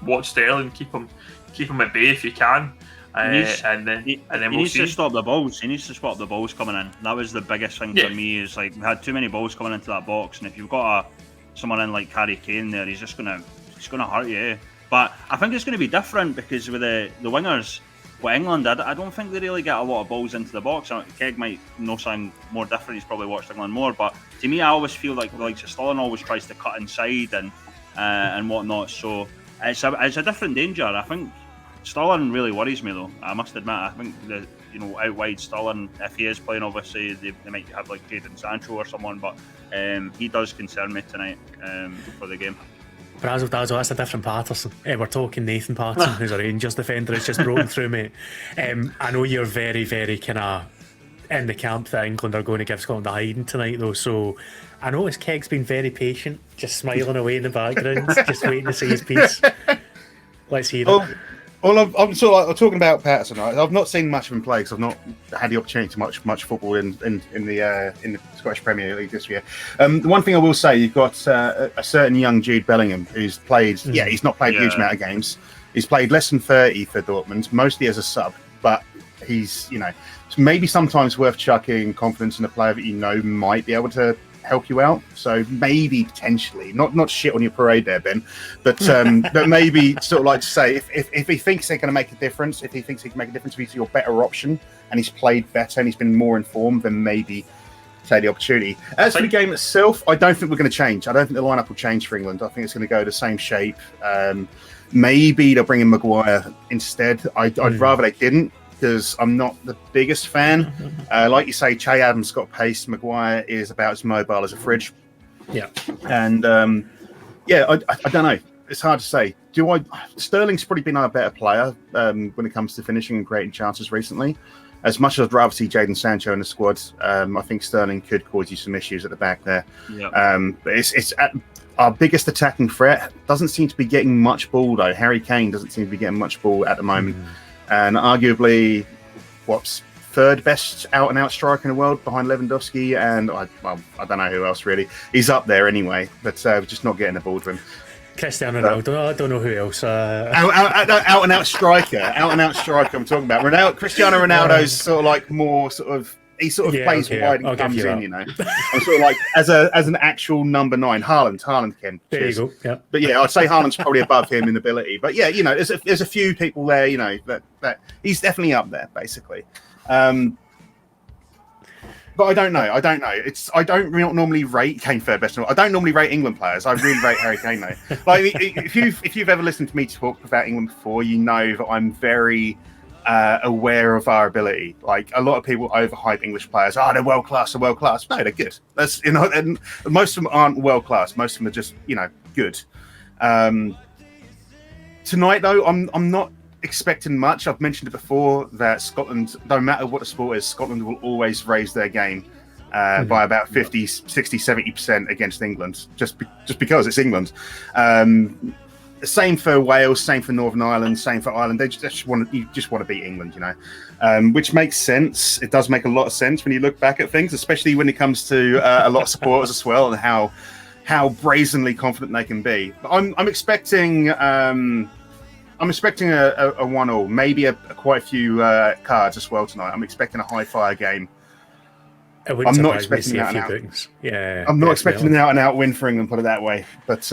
S4: watch Sterling, keep him at bay if you can, and then we'll see.
S3: He needs to stop the balls. He needs to stop the balls coming in. That was the biggest thing for me. Is like we had too many balls coming into that box, and if you've got someone in like Harry Kane there, he's gonna hurt you. But I think it's going to be different because with the wingers. With England, I don't think they really get a lot of balls into the box. Keg might know something more different. He's probably watched England more, but to me, I always feel like the likes of Sterling always tries to cut inside and whatnot. So it's a different danger. I think Sterling really worries me, though. I must admit, I think out wide Sterling, if he is playing, obviously they might have like Jadon Sancho or someone, but he does concern me tonight for the game.
S2: Brazzle Dazzle, that's a different Patterson. We're talking Nathan Patterson, who's a Rangers defender. It's just broken through, mate. I know you're very, very kind of in the camp that England are going to give Scotland a hiding tonight, though. So I noticed Keg's been very patient, just smiling away in the background, just waiting to say his piece. Let's hear it.
S5: Well, I'm talking about Patterson. Right? I've not seen much of him play because I've not had the opportunity to watch much football in the Scottish Premier League this year. The one thing I will say, you've got a certain young Jude Bellingham who's played. Yeah, he's not played a huge amount of games. He's played less than 30 for Dortmund, mostly as a sub. But he's maybe sometimes worth chucking confidence in a player that might be able to help you out. So maybe potentially not shit on your parade there, Ben, but but maybe sort of like to say if he thinks they're going to make a difference, if he thinks he can make a difference, if he's your better option and he's played better and he's been more informed, then maybe take the opportunity. As for the game itself, I don't think we're going to change. I don't think the lineup will change for England. I think it's going to go the same shape. Maybe they'll bring in Maguire instead. I'd rather they didn't, because I'm not the biggest fan. Like you say, Che Adams got pace. Maguire is about as mobile as a fridge.
S2: Yeah.
S5: And I don't know. It's hard to say. Sterling's probably been our better player when it comes to finishing and creating chances recently. As much as I'd rather see Jadon Sancho in the squad, I think Sterling could cause you some issues at the back there.
S3: Yeah.
S5: But it's our biggest attacking threat doesn't seem to be getting much ball, though. Harry Kane doesn't seem to be getting much ball at the moment. And arguably, what's third best out-and-out striker in the world behind Lewandowski, and I don't know who else really. He's up there anyway, but just not getting the ball to him.
S2: Cristiano Ronaldo, I don't know who else.
S5: Out-and-out striker. Out-and-out striker I'm talking about. Cristiano Ronaldo's sort of like more sort of... He sort of plays wide and comes in, you know. I'm sort of like, as an actual number 9, Haaland can.
S2: There you go, yeah.
S5: But yeah, I'd say Haaland's probably above him in ability. But yeah, you know, there's a few people there, you know, that he's definitely up there, basically. But I don't know. I don't normally rate Kane third best. I don't normally rate England players. I really rate Harry Kane though. Like if you've ever listened to me talk about England before, you know that I'm very aware of our ability. Like a lot of people overhype English players. Oh, they're world class. They're world class. No, they're good. That's and most of them aren't world class. Most of them are just good. Tonight though, I'm not expecting much. I've mentioned it before that Scotland, no matter what the sport is, Scotland will always raise their game by about 50, 60, 70% against England, just because it's England. Same for Wales, same for Northern Ireland, same for Ireland. They just want to beat England, which makes sense. It does make a lot of sense when you look back at things, especially when it comes to a lot of supporters as well, and how brazenly confident they can be. But I'm expecting a 1-1, maybe quite a few cards as well tonight. I'm expecting a high fire game. I'm not expecting an out-and-out.
S2: Yeah,
S5: I'm not expecting an out-and-out win for England, put it that way. But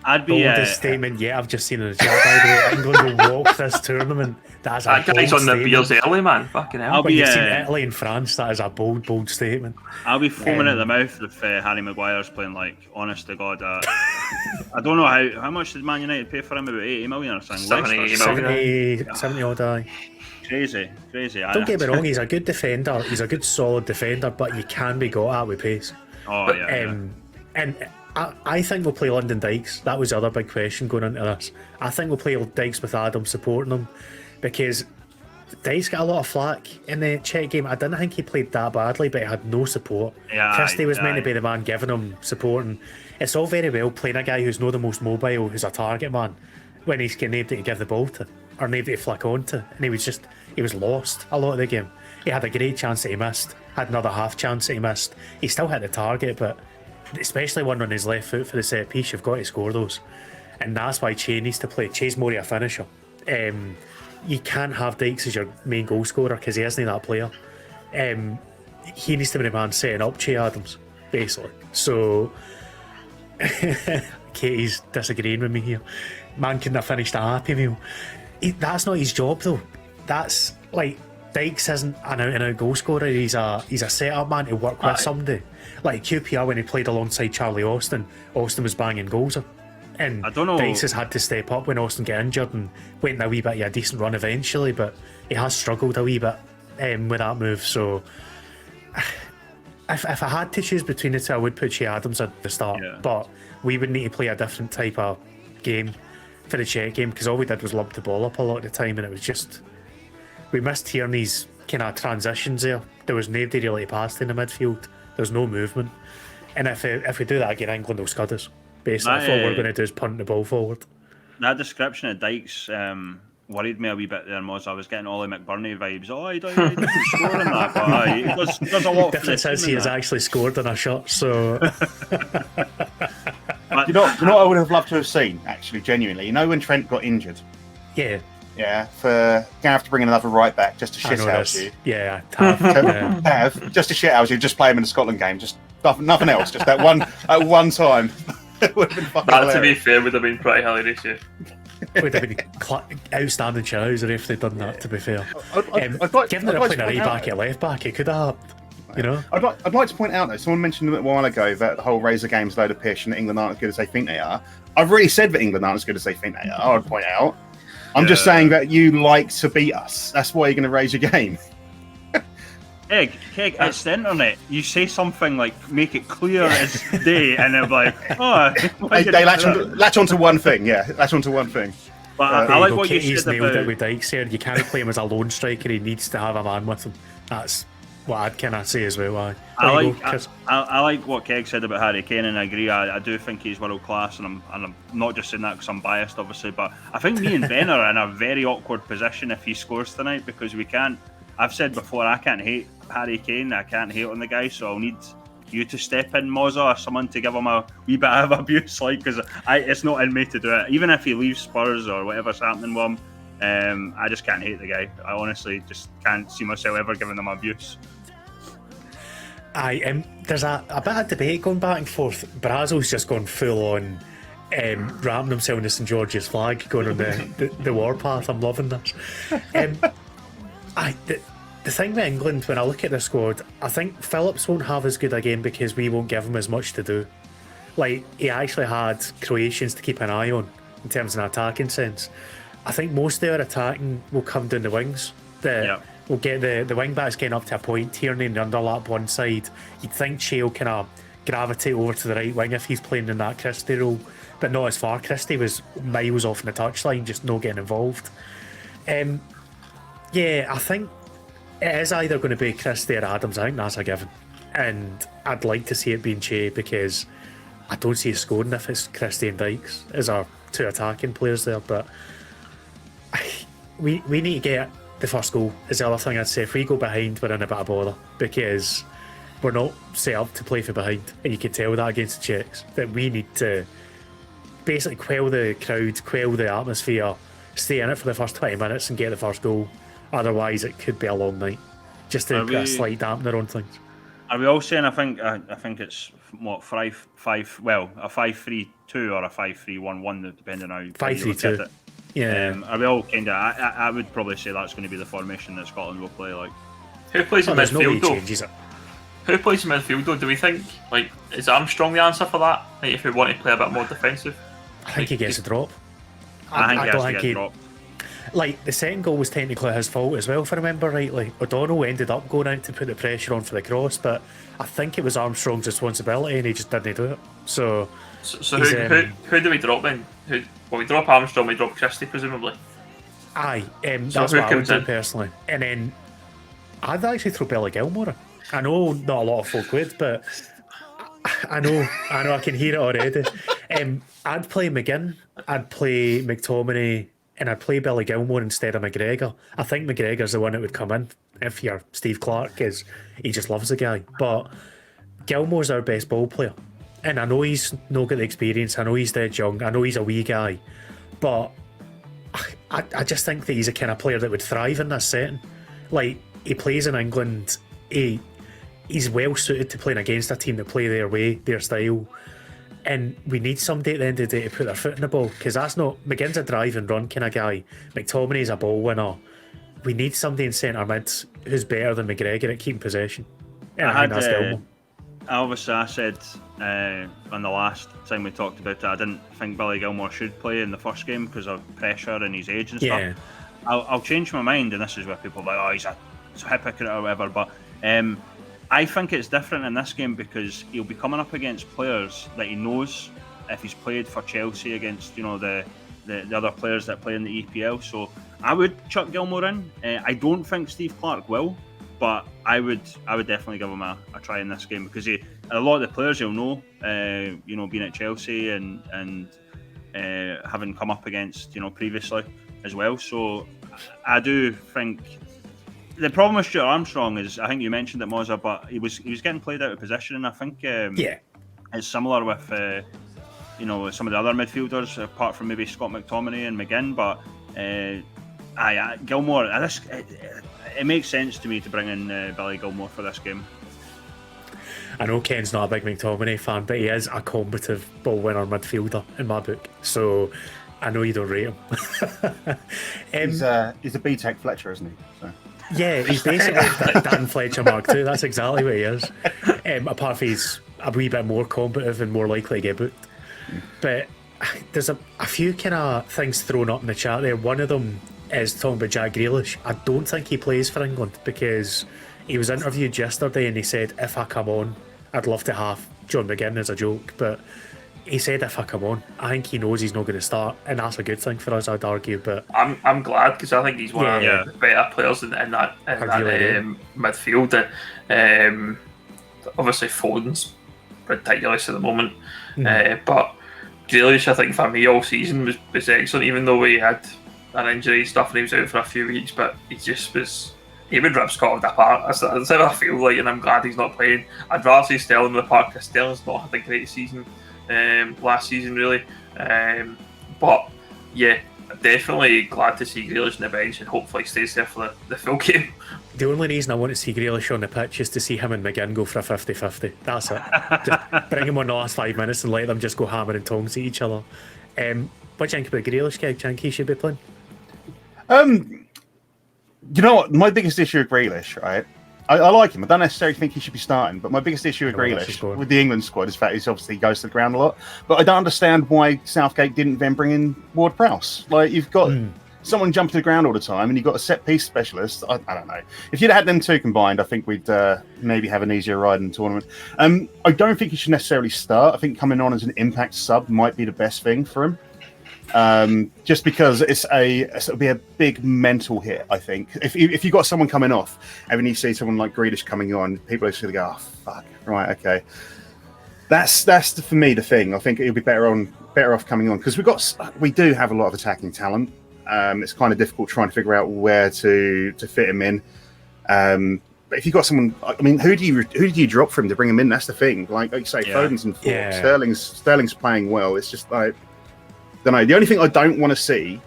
S3: I'd be
S2: boldest statement yet. I've just seen in the chat, by the way. England will walk this tournament. That's a
S4: that guy's on
S2: bold
S4: the beers early, man. Fucking hell.
S2: But you've seen Italy and France. That is a bold statement.
S3: I'll be foaming at the mouth if Harry Maguire's playing, like, honest to God. I don't know how much did Man United pay for him? About 80 million or something?
S2: 70 odd, aye.
S3: Crazy.
S2: Don't get me wrong, he's a good defender. He's a good, solid defender, but you can be got at with pace.
S3: Oh, yeah.
S2: And I think we'll play London Dykes. That was the other big question going into this. I think we'll play Dykes with Adam supporting him, because Dykes got a lot of flack in the Czech game. I didn't think he played that badly, but he had no support. Christie was meant to be the man giving him support, and it's all very well playing a guy who's not the most mobile, who's a target man, when he's got nobody to give the ball to, or nobody to flick onto, and he was lost a lot of the game. He had a great chance that he missed, had another half chance that he missed. He still hit the target, but especially one on his left foot for the set piece, you've got to score those. And that's why Che needs to play. Che's more of a finisher. You can't have Dykes as your main goal scorer because he isn't that player. He needs to be the man setting up Che Adams, basically. So Katie's disagreeing with me here. Man couldn't have finished a Happy Meal. That's not his job though. That's like, Dykes isn't an out-and-out goal scorer. He's a set-up man to work with somebody. Like QPR, when he played alongside Charlie Austin was banging goals. And
S3: I don't know.
S2: Dykes has had to step up when Austin got injured and went a wee bit of a decent run eventually, but he has struggled a wee bit with that move. So if I had to choose between the two, I would put Che Adams at the start. Yeah. But we would need to play a different type of game for the Czech game, because all we did was lump the ball up a lot of the time, and it was just, we missed Tierney's kind of transitions there. There was nobody really passed in the midfield. There's no movement. And if we do that again, England will scud us. Basically, all we're going to do is punt the ball forward.
S3: That description of Dykes worried me a wee bit there, Mozza. I was getting Ollie McBurney vibes. Oh, he doesn't score in that, but he does a lot.
S2: The difference is he has actually scored in a shot, so...
S5: You know what I would have loved to have seen, actually, genuinely? You know when Trent got injured?
S2: Yeah.
S5: Yeah, for Gav to bring in another right back just to shit out you.
S2: Yeah, Tav.
S5: Just to shit out you, just play him in the Scotland game, just nothing else, just that one time. It would have been fucking hilarious.
S4: To be fair, would have been pretty hilarious, yeah.
S2: Would have been outstanding Chowser if they'd done that, to be fair. Given that they're playing a right back at left back, it could have happened. You know?
S5: I'd like to point out though, someone mentioned a while ago that the whole Razor game's a load of pish and that England aren't as good as they think they are. I've really said that England aren't as good as they think they are, I'd point out. I'm just saying that you like to beat us. That's why you're going to raise your game.
S3: Keg, it's the internet. You say something like, make it clear as day, and they're like, oh.
S5: They latch onto one thing, latch onto one thing.
S3: But I like what you said
S2: nailed
S3: about...
S2: it with Dykes here. You can't play him as a lone striker. He needs to have a man with him. what I'd kind of say as well.
S3: I like what Keg said about Harry Kane, and I agree. I do think he's world class, and I'm not just saying that because I'm biased, obviously. But I think me and Ben are in a very awkward position if he scores tonight, because we can't. I've said before, I can't hate Harry Kane. I can't hate on the guy, so I'll need you to step in, Mozza, or someone to give him a wee bit of abuse, like, because it's not in me to do it. Even if he leaves Spurs or whatever's happening with him, I just can't hate the guy. I honestly just can't see myself ever giving him abuse.
S2: There's a bit of debate going back and forth. Brazil's just gone full on wrapping himself in the St George's flag, going on the warpath. I'm loving this. The thing with England, when I look at the squad, I think Phillips won't have as good a game because we won't give him as much to do. Like, he actually had Croatians to keep an eye on in terms of an attacking sense. I think most of our attacking will come down the wings. We'll get the wing backs getting up to a point, Tierney and underlap one side. You'd think Shea will kind of gravitate over to the right wing if he's playing in that Christie role, but not as far. Christie was miles off in the touchline, just not getting involved. I think it is either going to be Christie or Adams. I think that's a given. And I'd like to see it being Shea, because I don't see us scoring if it's Christie and Dykes as our two attacking players there. But we need to get the first goal, is the other thing I'd say. If we go behind, we're in a bit of bother, because we're not set up to play from behind. And you can tell that against the Czechs, that we need to basically quell the crowd, quell the atmosphere, stay in it for the first 20 minutes and get the first goal. Otherwise, it could be a long night. Just to put a slight dampener on things.
S3: Are we all saying? I think it's what 5-5. Well, a 5-3-2 or a 5-3-1-1, depending on how you look at it.
S2: Yeah.
S3: Are we all kind of? I would probably say that's going to be the formation that Scotland will play. Like,
S4: who plays in midfield though?
S2: It.
S4: Who plays in midfield though? Do we think, like, is Armstrong the answer for that? Like, if we want to play a bit more defensive,
S2: I think he gets a drop.
S3: I think he has to get dropped.
S2: Like, the second goal was technically his fault as well, if I remember rightly. O'Donnell ended up going out to put the pressure on for the cross, but I think it was Armstrong's responsibility and he just didn't do it. So who do we drop then? We drop Armstrong, we drop Christie, presumably. Aye, that's what I would do personally. And then I'd actually throw Billy Gilmore in. I know not a lot of folk would, but I know I can hear it already. I'd play McGinn, I'd play McTominay, and I'd play Billy Gilmore instead of McGregor. I think McGregor's the one that would come in if you're Steve Clarke, because he just loves the guy. But Gilmore's our best ball player. And I know he's not got the experience, I know he's dead young, I know he's a wee guy. But I just think that he's a kind of player that would thrive in this setting. Like, he plays in England, he's well suited to playing against a team that play their way, their style. And we need somebody at the end of the day to put their foot in the ball, because that's not... McGinn's a drive and run kind of guy. McTominay's a ball winner. We need somebody in centre mid who's better than McGregor at keeping possession. And I think that's Gilmore.
S3: Obviously, I said on the last time we talked about it, I didn't think Billy Gilmore should play in the first game because of pressure and his age and stuff. I'll change my mind, and this is where people are like, he's a hypocrite or whatever, but I think it's different in this game because he'll be coming up against players that he knows if he's played for Chelsea against, the other players that play in the EPL. So I would chuck Gilmore in. I don't think Steve Clarke will, but I would definitely give him a try in this game, because a lot of the players he'll know, being at Chelsea and having come up against, previously as well. So I do think the problem with Stuart Armstrong is, I think you mentioned it, Mozza, but he was getting played out of position, and I think it's similar with some of the other midfielders, apart from maybe Scott McTominay and McGinn. But Gilmore, it makes sense to me to bring in Billy Gilmore for this game.
S2: I know Ken's not a big McTominay fan, but he is a combative ball winner midfielder in my book. So I know you don't rate him.
S5: He's a B-Tech Fletcher, isn't he? So.
S2: Yeah, he's basically Dan Fletcher Mark II. That's exactly what he is. Apart from he's a wee bit more combative and more likely to get booked. But there's a few kind of things thrown up in the chat there. One of them is talking about Jack Grealish. I don't think he plays for England because he was interviewed yesterday and he said, if I come on, I'd love to have John McGinn as a joke. But he said if I come on, I think he knows he's not going to start, and that's a good thing for us, I'd argue. But
S4: I'm glad because I think he's one of
S3: Yeah.
S4: the better players in that
S2: really
S4: midfield. Obviously, Foden's ridiculous at the moment, but Grealish, I think for me all season was excellent. Even though he had an injury stuff and he was out for a few weeks, but he just was. He would rip Scotland apart. That's how I feel like, and I'm glad he's not playing. I'd rather see Sterling in the park because Sterling's not had a great season last season, really. But yeah, definitely glad to see Grealish on the bench and hopefully he stays there for the full game.
S2: the only reason I want to see Grealish on the pitch is to see him and McGinn go for a 50-50. That's it. Just bring him on the last 5 minutes and let them just go hammer and tongs at each other. What do you think about Grealish, Kev? Do you think he should be playing?
S5: You know what? My biggest issue with Grealish, right? I like him. I don't necessarily think he should be starting, but my biggest issue with Grealish with the England squad is the fact he's obviously goes to the ground a lot. But I don't understand why Southgate didn't then bring in Ward-Prowse. Like, you've got someone jumping to the ground all the time, and you've got a set-piece specialist. I don't know. If you'd had them two combined, I think we'd maybe have an easier ride in the tournament. I don't think he should necessarily start. I think coming on as an impact sub might be the best thing for him. Just because it'll be a big mental hit. I think if you got someone coming off and then you see someone like Grealish coming on, people are just gonna go, "Oh fuck, right, okay." That's for me the thing. I think it'll be better off coming on because we do have a lot of attacking talent. It's kind of difficult trying to figure out where to fit him in. But if you got someone, I mean, who do you drop for him to bring him in? That's the thing. Like you say, Foden's in form. Yeah. Sterling's playing well. It's just like. Don't know. The only thing I don't want to see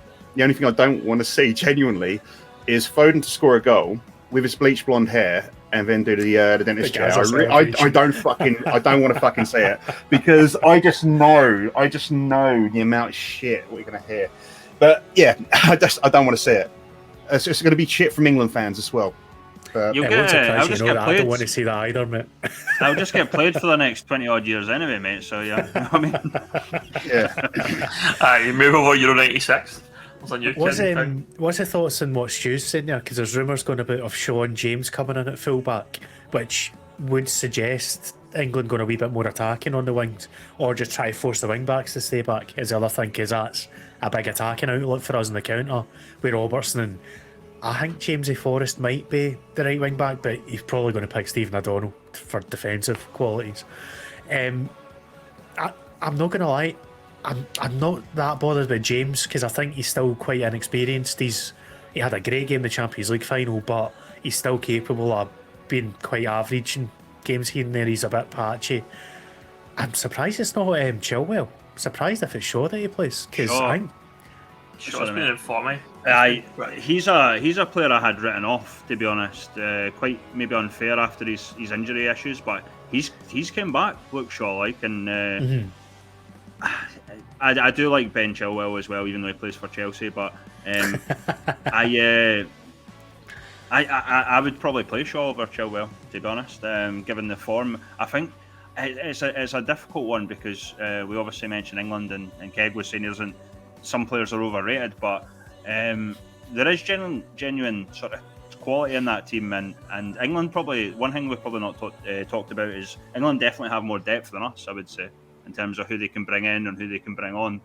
S5: genuinely is Foden to score a goal with his bleach blonde hair and then do the dentist chair. I don't want to fucking see it because I just know the amount of shit we're gonna hear. But yeah, I don't want to see it. It's just going to be shit from England fans as well. But,
S3: I'll just get
S2: I
S3: played.
S2: don't want to see that either, mate.
S3: I'll just get played for the next 20 odd years anyway, mate. So yeah, I mean,
S4: yeah. You move over Euro 96.
S2: What's the thoughts on what Stu's saying there? Because there's rumours going about of Sean James coming in at fullback, which would suggest England going a wee bit more attacking on the wings, or just try to force the wing backs to stay back. Is the other thing, because that's a big attacking outlet for us in the counter with Robertson and. I think Jamesy Forrest might be the right wing back, but he's probably going to pick Stephen O'Donnell for defensive qualities. I'm not going to lie, I'm not that bothered with James because I think he's still quite inexperienced. He had a great game in the Champions League final, but he's still capable of being quite average in games here and there. He's a bit patchy. I'm surprised it's not Chilwell. Surprised if it's Shaw that he plays because I think
S4: Shaw's been in for me.
S3: He's a player I had written off, to be honest. Quite maybe unfair after his injury issues, but he's came back. Look, Shaw like, and I do like Ben Chilwell as well, even though he plays for Chelsea. But I would probably play Shaw over Chilwell, to be honest. Given the form, I think it's a difficult one because we obviously mentioned England, and Keg was saying some players are overrated, but there is genuine sort of quality in that team, and England probably, one thing we've probably not talked about is England definitely have more depth than us, I would say, in terms of who they can bring in and who they can bring on.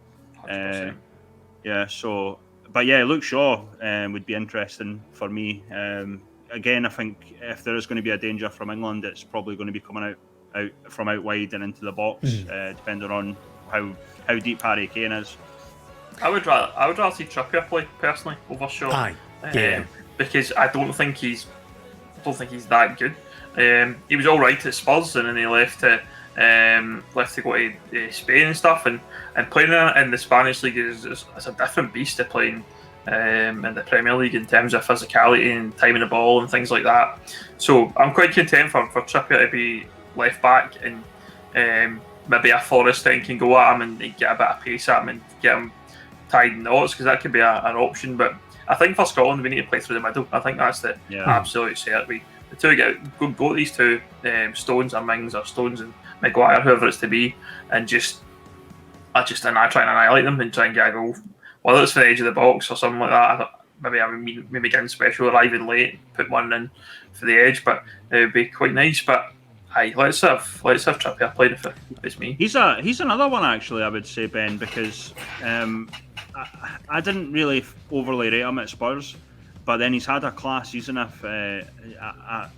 S3: Luke Shaw would be interesting for me. Again, I think if there is going to be a danger from England, it's probably going to be coming out from out wide and into the box, depending on how deep Harry Kane is.
S4: I would rather see Trippier play personally over Shaw. Because I don't think he's that good. He was all right at Spurs, and then he left to go to Spain and stuff. And playing in the Spanish league is a different beast to playing in the Premier League in terms of physicality and timing the ball and things like that. So I'm quite content for Trippier to be left back, and maybe a Forrest then can go at him and get a bit of pace at him and get him tied in knots, because that could be an option. But I think for Scotland we need to play through the middle. I think that's the absolute set. The two go these two Stones or Mings or Stones and Maguire, whoever it's to be, and I try and annihilate them and try and get a goal, whether it's for the edge of the box or something like that. Maybe getting special, arriving late, put one in for the edge, but it would be quite nice. But Aye, let's have Trippier playing if it's me.
S3: He's another one actually. I would say, Ben, because I didn't really overly rate him at Spurs, but then he's had a class season at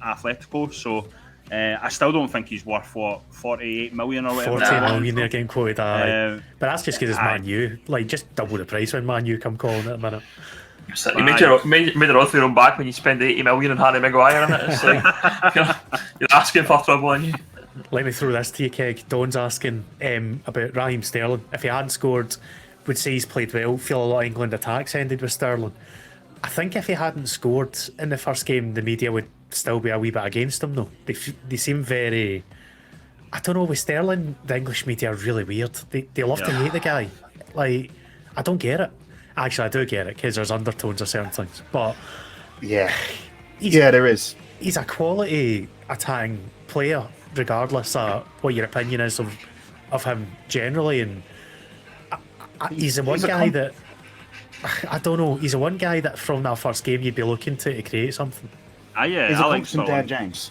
S3: Atletico, so I still don't think he's worth 48 million or whatever.
S2: 40 million they're getting quoted. But that's just because it's Man U. Like, just double the price when Man U come calling it a minute.
S4: So you made it off your own back when you spend 80 million on Harry Maguire in it. It's like, you're asking for trouble, aren't you?
S2: Let me throw this to you, Keg. Don's asking about Raheem Sterling. If he hadn't scored, would say he's played well. Feel a lot of England attacks ended with Sterling. I think if he hadn't scored in the first game, the media would still be a wee bit against him, though. They seem very... I don't know, with Sterling, the English media are really weird. They love to hate the guy. Like, I don't get it. Actually, I do get it, because there's undertones of certain things. But...
S5: Yeah, there is.
S2: He's a quality attacking player, regardless of what your opinion is of him generally. And he's the one guy that... I don't know, he's the one guy that from that first game you'd be looking to create something.
S5: He's
S3: I
S5: a
S3: like
S5: constant Dan James.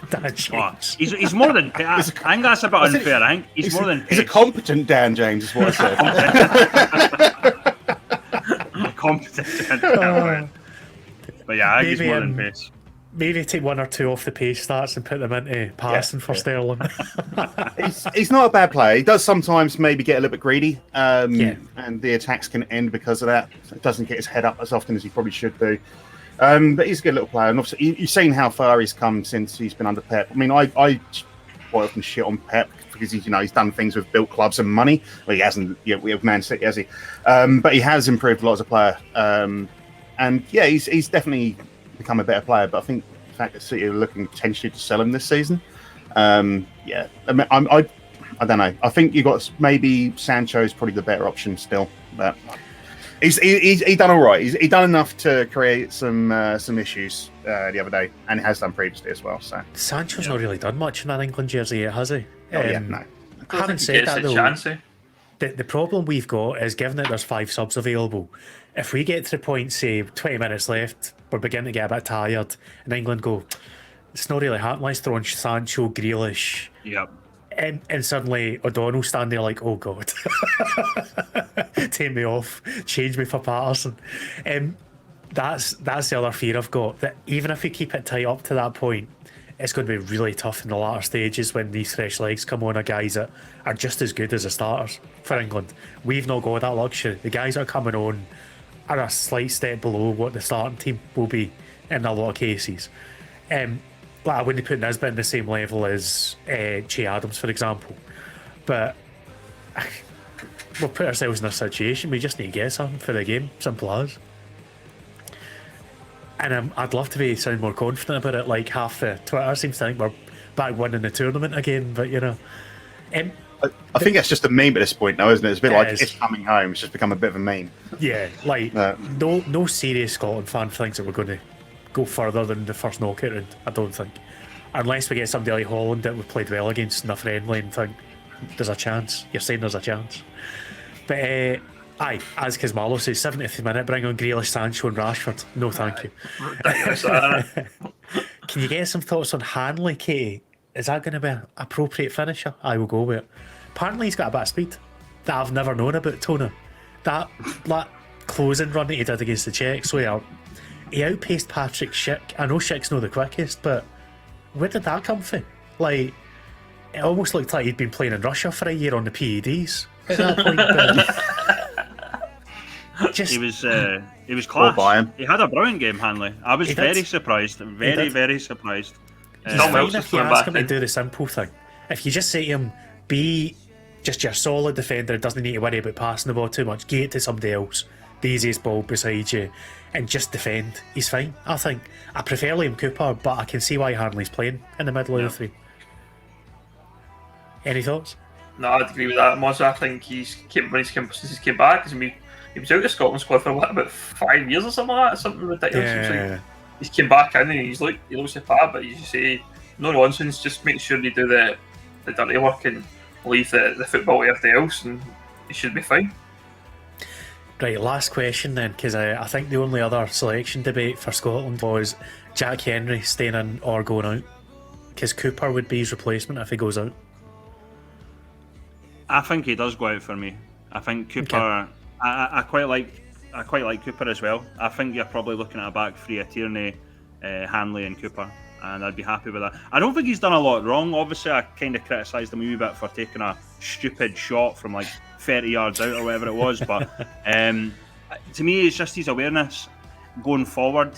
S2: Dan James.
S3: He's more than... I think that's a bit unfair. I think he's more than...
S5: He's a competent Dan James, is what I said.
S3: Competent. But yeah, I think he's more than pace.
S2: Maybe take one or two off the pace stats and put them into passing for Sterling.
S5: He's not a bad player. He does sometimes maybe get a little bit greedy, and the attacks can end because of that. So he doesn't get his head up as often as he probably should do. But he's a good little player, and obviously you've seen how far he's come since he's been under Pep. I mean, I quite often shit on Pep because he's done things with built clubs and money. Well, he hasn't with Man City, has he? But he has improved a lot as a player, and yeah, he's definitely become a better player. But I think the fact that City are looking potentially to sell him this season, I don't know. I think you got maybe Sancho's probably the better option still, but. He's done all right. He's done enough to create some issues the other day, and has done previously as well. So
S2: Sancho's not really done much in that England jersey yet, has he?
S5: No.
S2: Having said that, though, the problem we've got is, given that there's 5 subs available, if we get to the point, say 20 minutes left, we're beginning to get a bit tired, and England go, it's not really happening. Let's throw in Sancho, Grealish.
S3: Yep.
S2: And suddenly O'Donnell stand there like, oh God, take me off, change me for Patterson. That's the other fear I've got, that even if we keep it tight up to that point, it's going to be really tough in the latter stages when these fresh legs come on, guys that are just as good as the starters for England. We've not got that luxury. The guys that are coming on are a slight step below what the starting team will be in a lot of cases. I wouldn't put Nisbet in the same level as Che Adams, for example. But we'll put ourselves in a situation, we just need to get something for the game. Simple as. And I'd love to sound more confident about it, like half the Twitter seems to think we're back winning the tournament again, but I
S5: think that's just a meme at this point now, isn't it? It's a bit like it's coming home. It's just become a bit of a meme.
S2: Yeah, like no serious Scotland fan thinks that we're going to go further than the first knockout round, I don't think. Unless we get somebody like Holland that we've played well against in a friendly and think there's a chance. You're saying there's a chance. But as Kizmalo says, 70th minute, bring on Grealish, Sancho and Rashford. No thank you. Can you get some thoughts on Hanley, Katie? Is that going to be an appropriate finisher? I will go with it. Apparently he's got a bit of speed that I've never known about Tona. That closing run that he did against the Czechs, where he outpaced Patrick Schick. I know Schick's not the quickest, but where did that come from? Like, it almost looked like he'd been playing in Russia for a year on the PEDs at that point.
S3: He was class.
S5: By him.
S3: He had a brilliant game, Hanley. I was very surprised. Very surprised.
S2: He's fine if you ask him to do the simple thing. If you just say to him, be just your solid defender, doesn't need to worry about passing the ball too much, get it to somebody else, the easiest ball beside you, and just defend, he's fine. I think I prefer Liam Cooper, but I can see why Hanley's playing in the middle of the three. Any thoughts?
S4: No, I'd agree with that. Mozza, I think since he's came back, because he was out of the Scotland squad for about 5 years or something like that, something ridiculous.
S2: Yeah.
S4: He's came back in and he looks superb, but you say no nonsense, just make sure you do the dirty work and leave the football to everything else, and he should be fine.
S2: Right, last question then, because I think the only other selection debate for Scotland was Jack Henry staying in or going out. because Cooper would be his replacement if he goes out.
S3: I think he does go out for me. I think Cooper.
S2: Okay.
S3: I quite like Cooper as well. I think you're probably looking at a back three of Tierney, Hanley, and Cooper, and I'd be happy with that. I don't think he's done a lot wrong. Obviously, I kind of criticised him a wee bit for taking a stupid shot from like 30 yards out or whatever it was. But to me, it's just his awareness going forward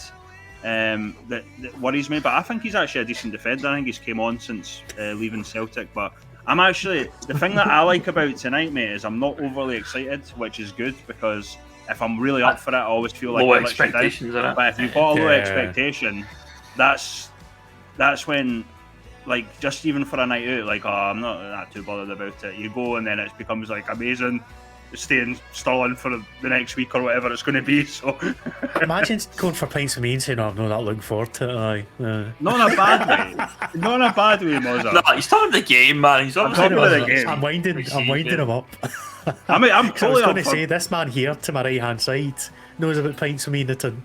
S3: that worries me. But I think he's actually a decent defender. I think he's came on since leaving Celtic. But the thing that I like about tonight, mate, is I'm not overly excited, which is good, because if I'm really up for it, I always feel like
S4: low
S3: I let you
S4: expectations,
S3: down.
S4: isn't it?
S3: But if you've got a low
S2: Yeah.
S3: expectation, that's when, like, just even for a night out, like, oh, I'm not that too bothered about it. You go and then it becomes like amazing, staying stalling for the next week or whatever it's going to be. So
S2: Imagine going for pints with me and saying, "Oh, I'm not looking forward to it." Aye.
S3: not in a bad way, not in a bad way, Mozza.
S4: No, he's talking the game, man. He's obviously
S3: talking about the game.
S2: I'm winding him up.
S3: I mean, I'm
S2: I was
S3: totally
S2: going
S3: up
S2: to
S3: for.
S2: say, this man here to my right hand side knows about pints with me in the tin.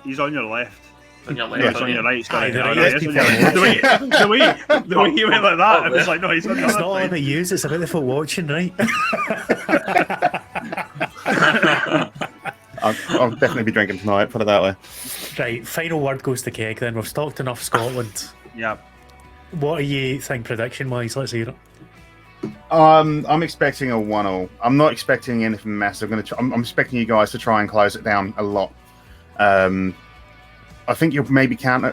S3: He's on your left.
S4: on your
S3: No,
S4: left.
S3: he's on your right.
S2: Aye,
S3: Sorry.
S2: the
S3: No,
S2: right.
S3: no, he is on your right. The way he went like that, it was like, no, he's on your
S2: It's
S3: left.
S2: not all about you, it's about the folk watching, right?
S5: I'll definitely be drinking tonight, put it that way.
S2: Right, final word goes to Keg then. We've talked enough Scotland.
S3: Yeah.
S2: What do you think prediction-wise? Let's hear it.
S5: I'm expecting a 1-0. I'm not expecting anything massive. I'm expecting you guys to try and close it down a lot. I think you'll maybe get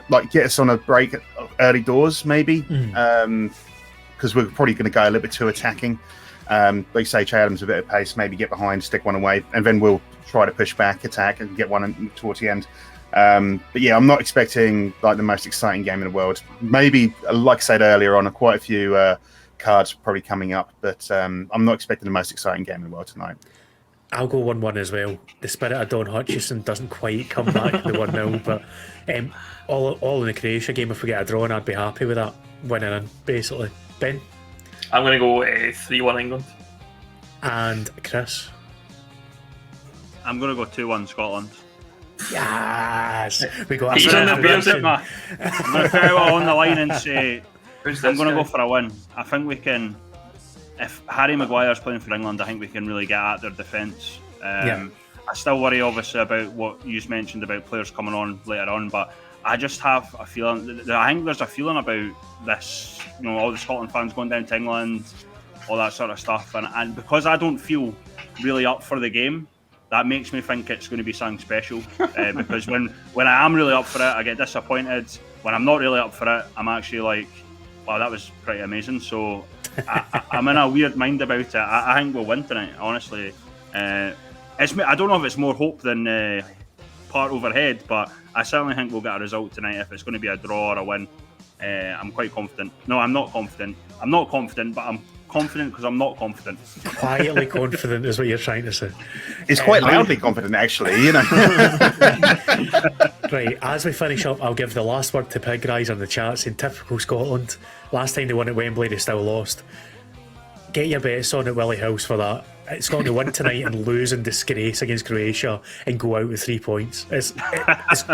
S5: us on a break at early doors, maybe, because we're probably going to go a little bit too attacking. Like you say, Che Adams a bit of pace, maybe get behind, stick one away, and then we'll try to push back, attack, and get one towards the end. But yeah, I'm not expecting like the most exciting game in the world. Maybe, like I said earlier on, quite a few cards probably coming up, but I'm not expecting the most exciting game in the world tonight.
S2: I'll go 1-1 as well. The spirit of Don Hutchison doesn't quite come back to the 1-0, but all in the Croatia game, if we get a draw, and I'd be happy with that winning in, basically. Ben
S4: I'm going to go 3-1 England.
S2: and Chris.
S3: I'm going to go 2-1 Scotland.
S2: Yes! We got
S4: He's
S2: a
S4: on the
S3: I'm going
S4: beers,
S3: to put it on the line and say
S4: Who's
S3: I'm
S4: this
S3: going to
S4: guy?
S3: go for a win. I think we can. If Harry Maguire's playing for England, I think we can really get at their defence.
S2: Yeah.
S3: I still worry, obviously, about what you mentioned about players coming on later on, but I just have a feeling. I think there's a feeling about this. All the Scotland fans going down to England, all that sort of stuff, and because I don't feel really up for the game, that makes me think it's going to be something special. Because when I am really up for it, I get disappointed. When I'm not really up for it, I'm actually like, wow, that was pretty amazing. So I'm in a weird mind about it. I think we'll win tonight, honestly. I don't know if it's more hope than part overhead, but I certainly think we'll get a result tonight. If it's going to be a draw or a win, I'm quite confident. No, I'm not confident. I'm not confident, but I'm confident because I'm not confident.
S2: quietly confident is what you're trying to say.
S5: He's quite loudly confident, actually,
S2: Right, as we finish up, I'll give the last word to Pig Guys on the chat saying typical Scotland. Last time they won at Wembley, they still lost. Get your bets on at Willie House for that. It's going to win tonight and lose in disgrace against Croatia and go out with 3 points. It's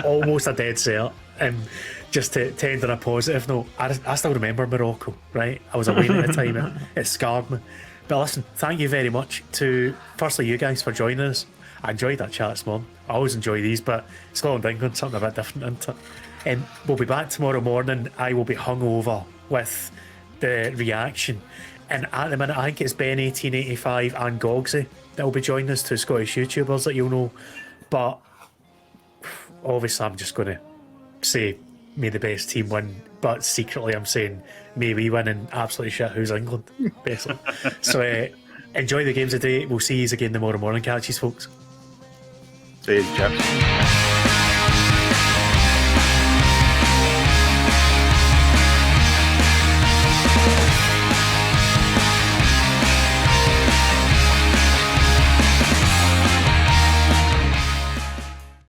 S2: almost a dead cert. Just to end on a positive note, I still remember Morocco, right? I was away at the time. It scarred me. But listen, thank you very much to, firstly, you guys for joining us. I enjoyed that chat this morning. I always enjoy these, but Scotland England, something a bit different, isn't it? We'll be back tomorrow morning. I will be hungover with the reaction. And at the minute, I think it's Ben1885 and Gogsy that will be joining us, two Scottish YouTubers that you'll know. But obviously, I'm just going to say, may the best team win. But secretly, I'm saying, may we win and absolutely shit who's England, basically. So enjoy the games today. We'll see you again tomorrow morning. Catch you, folks.
S5: See you, chaps.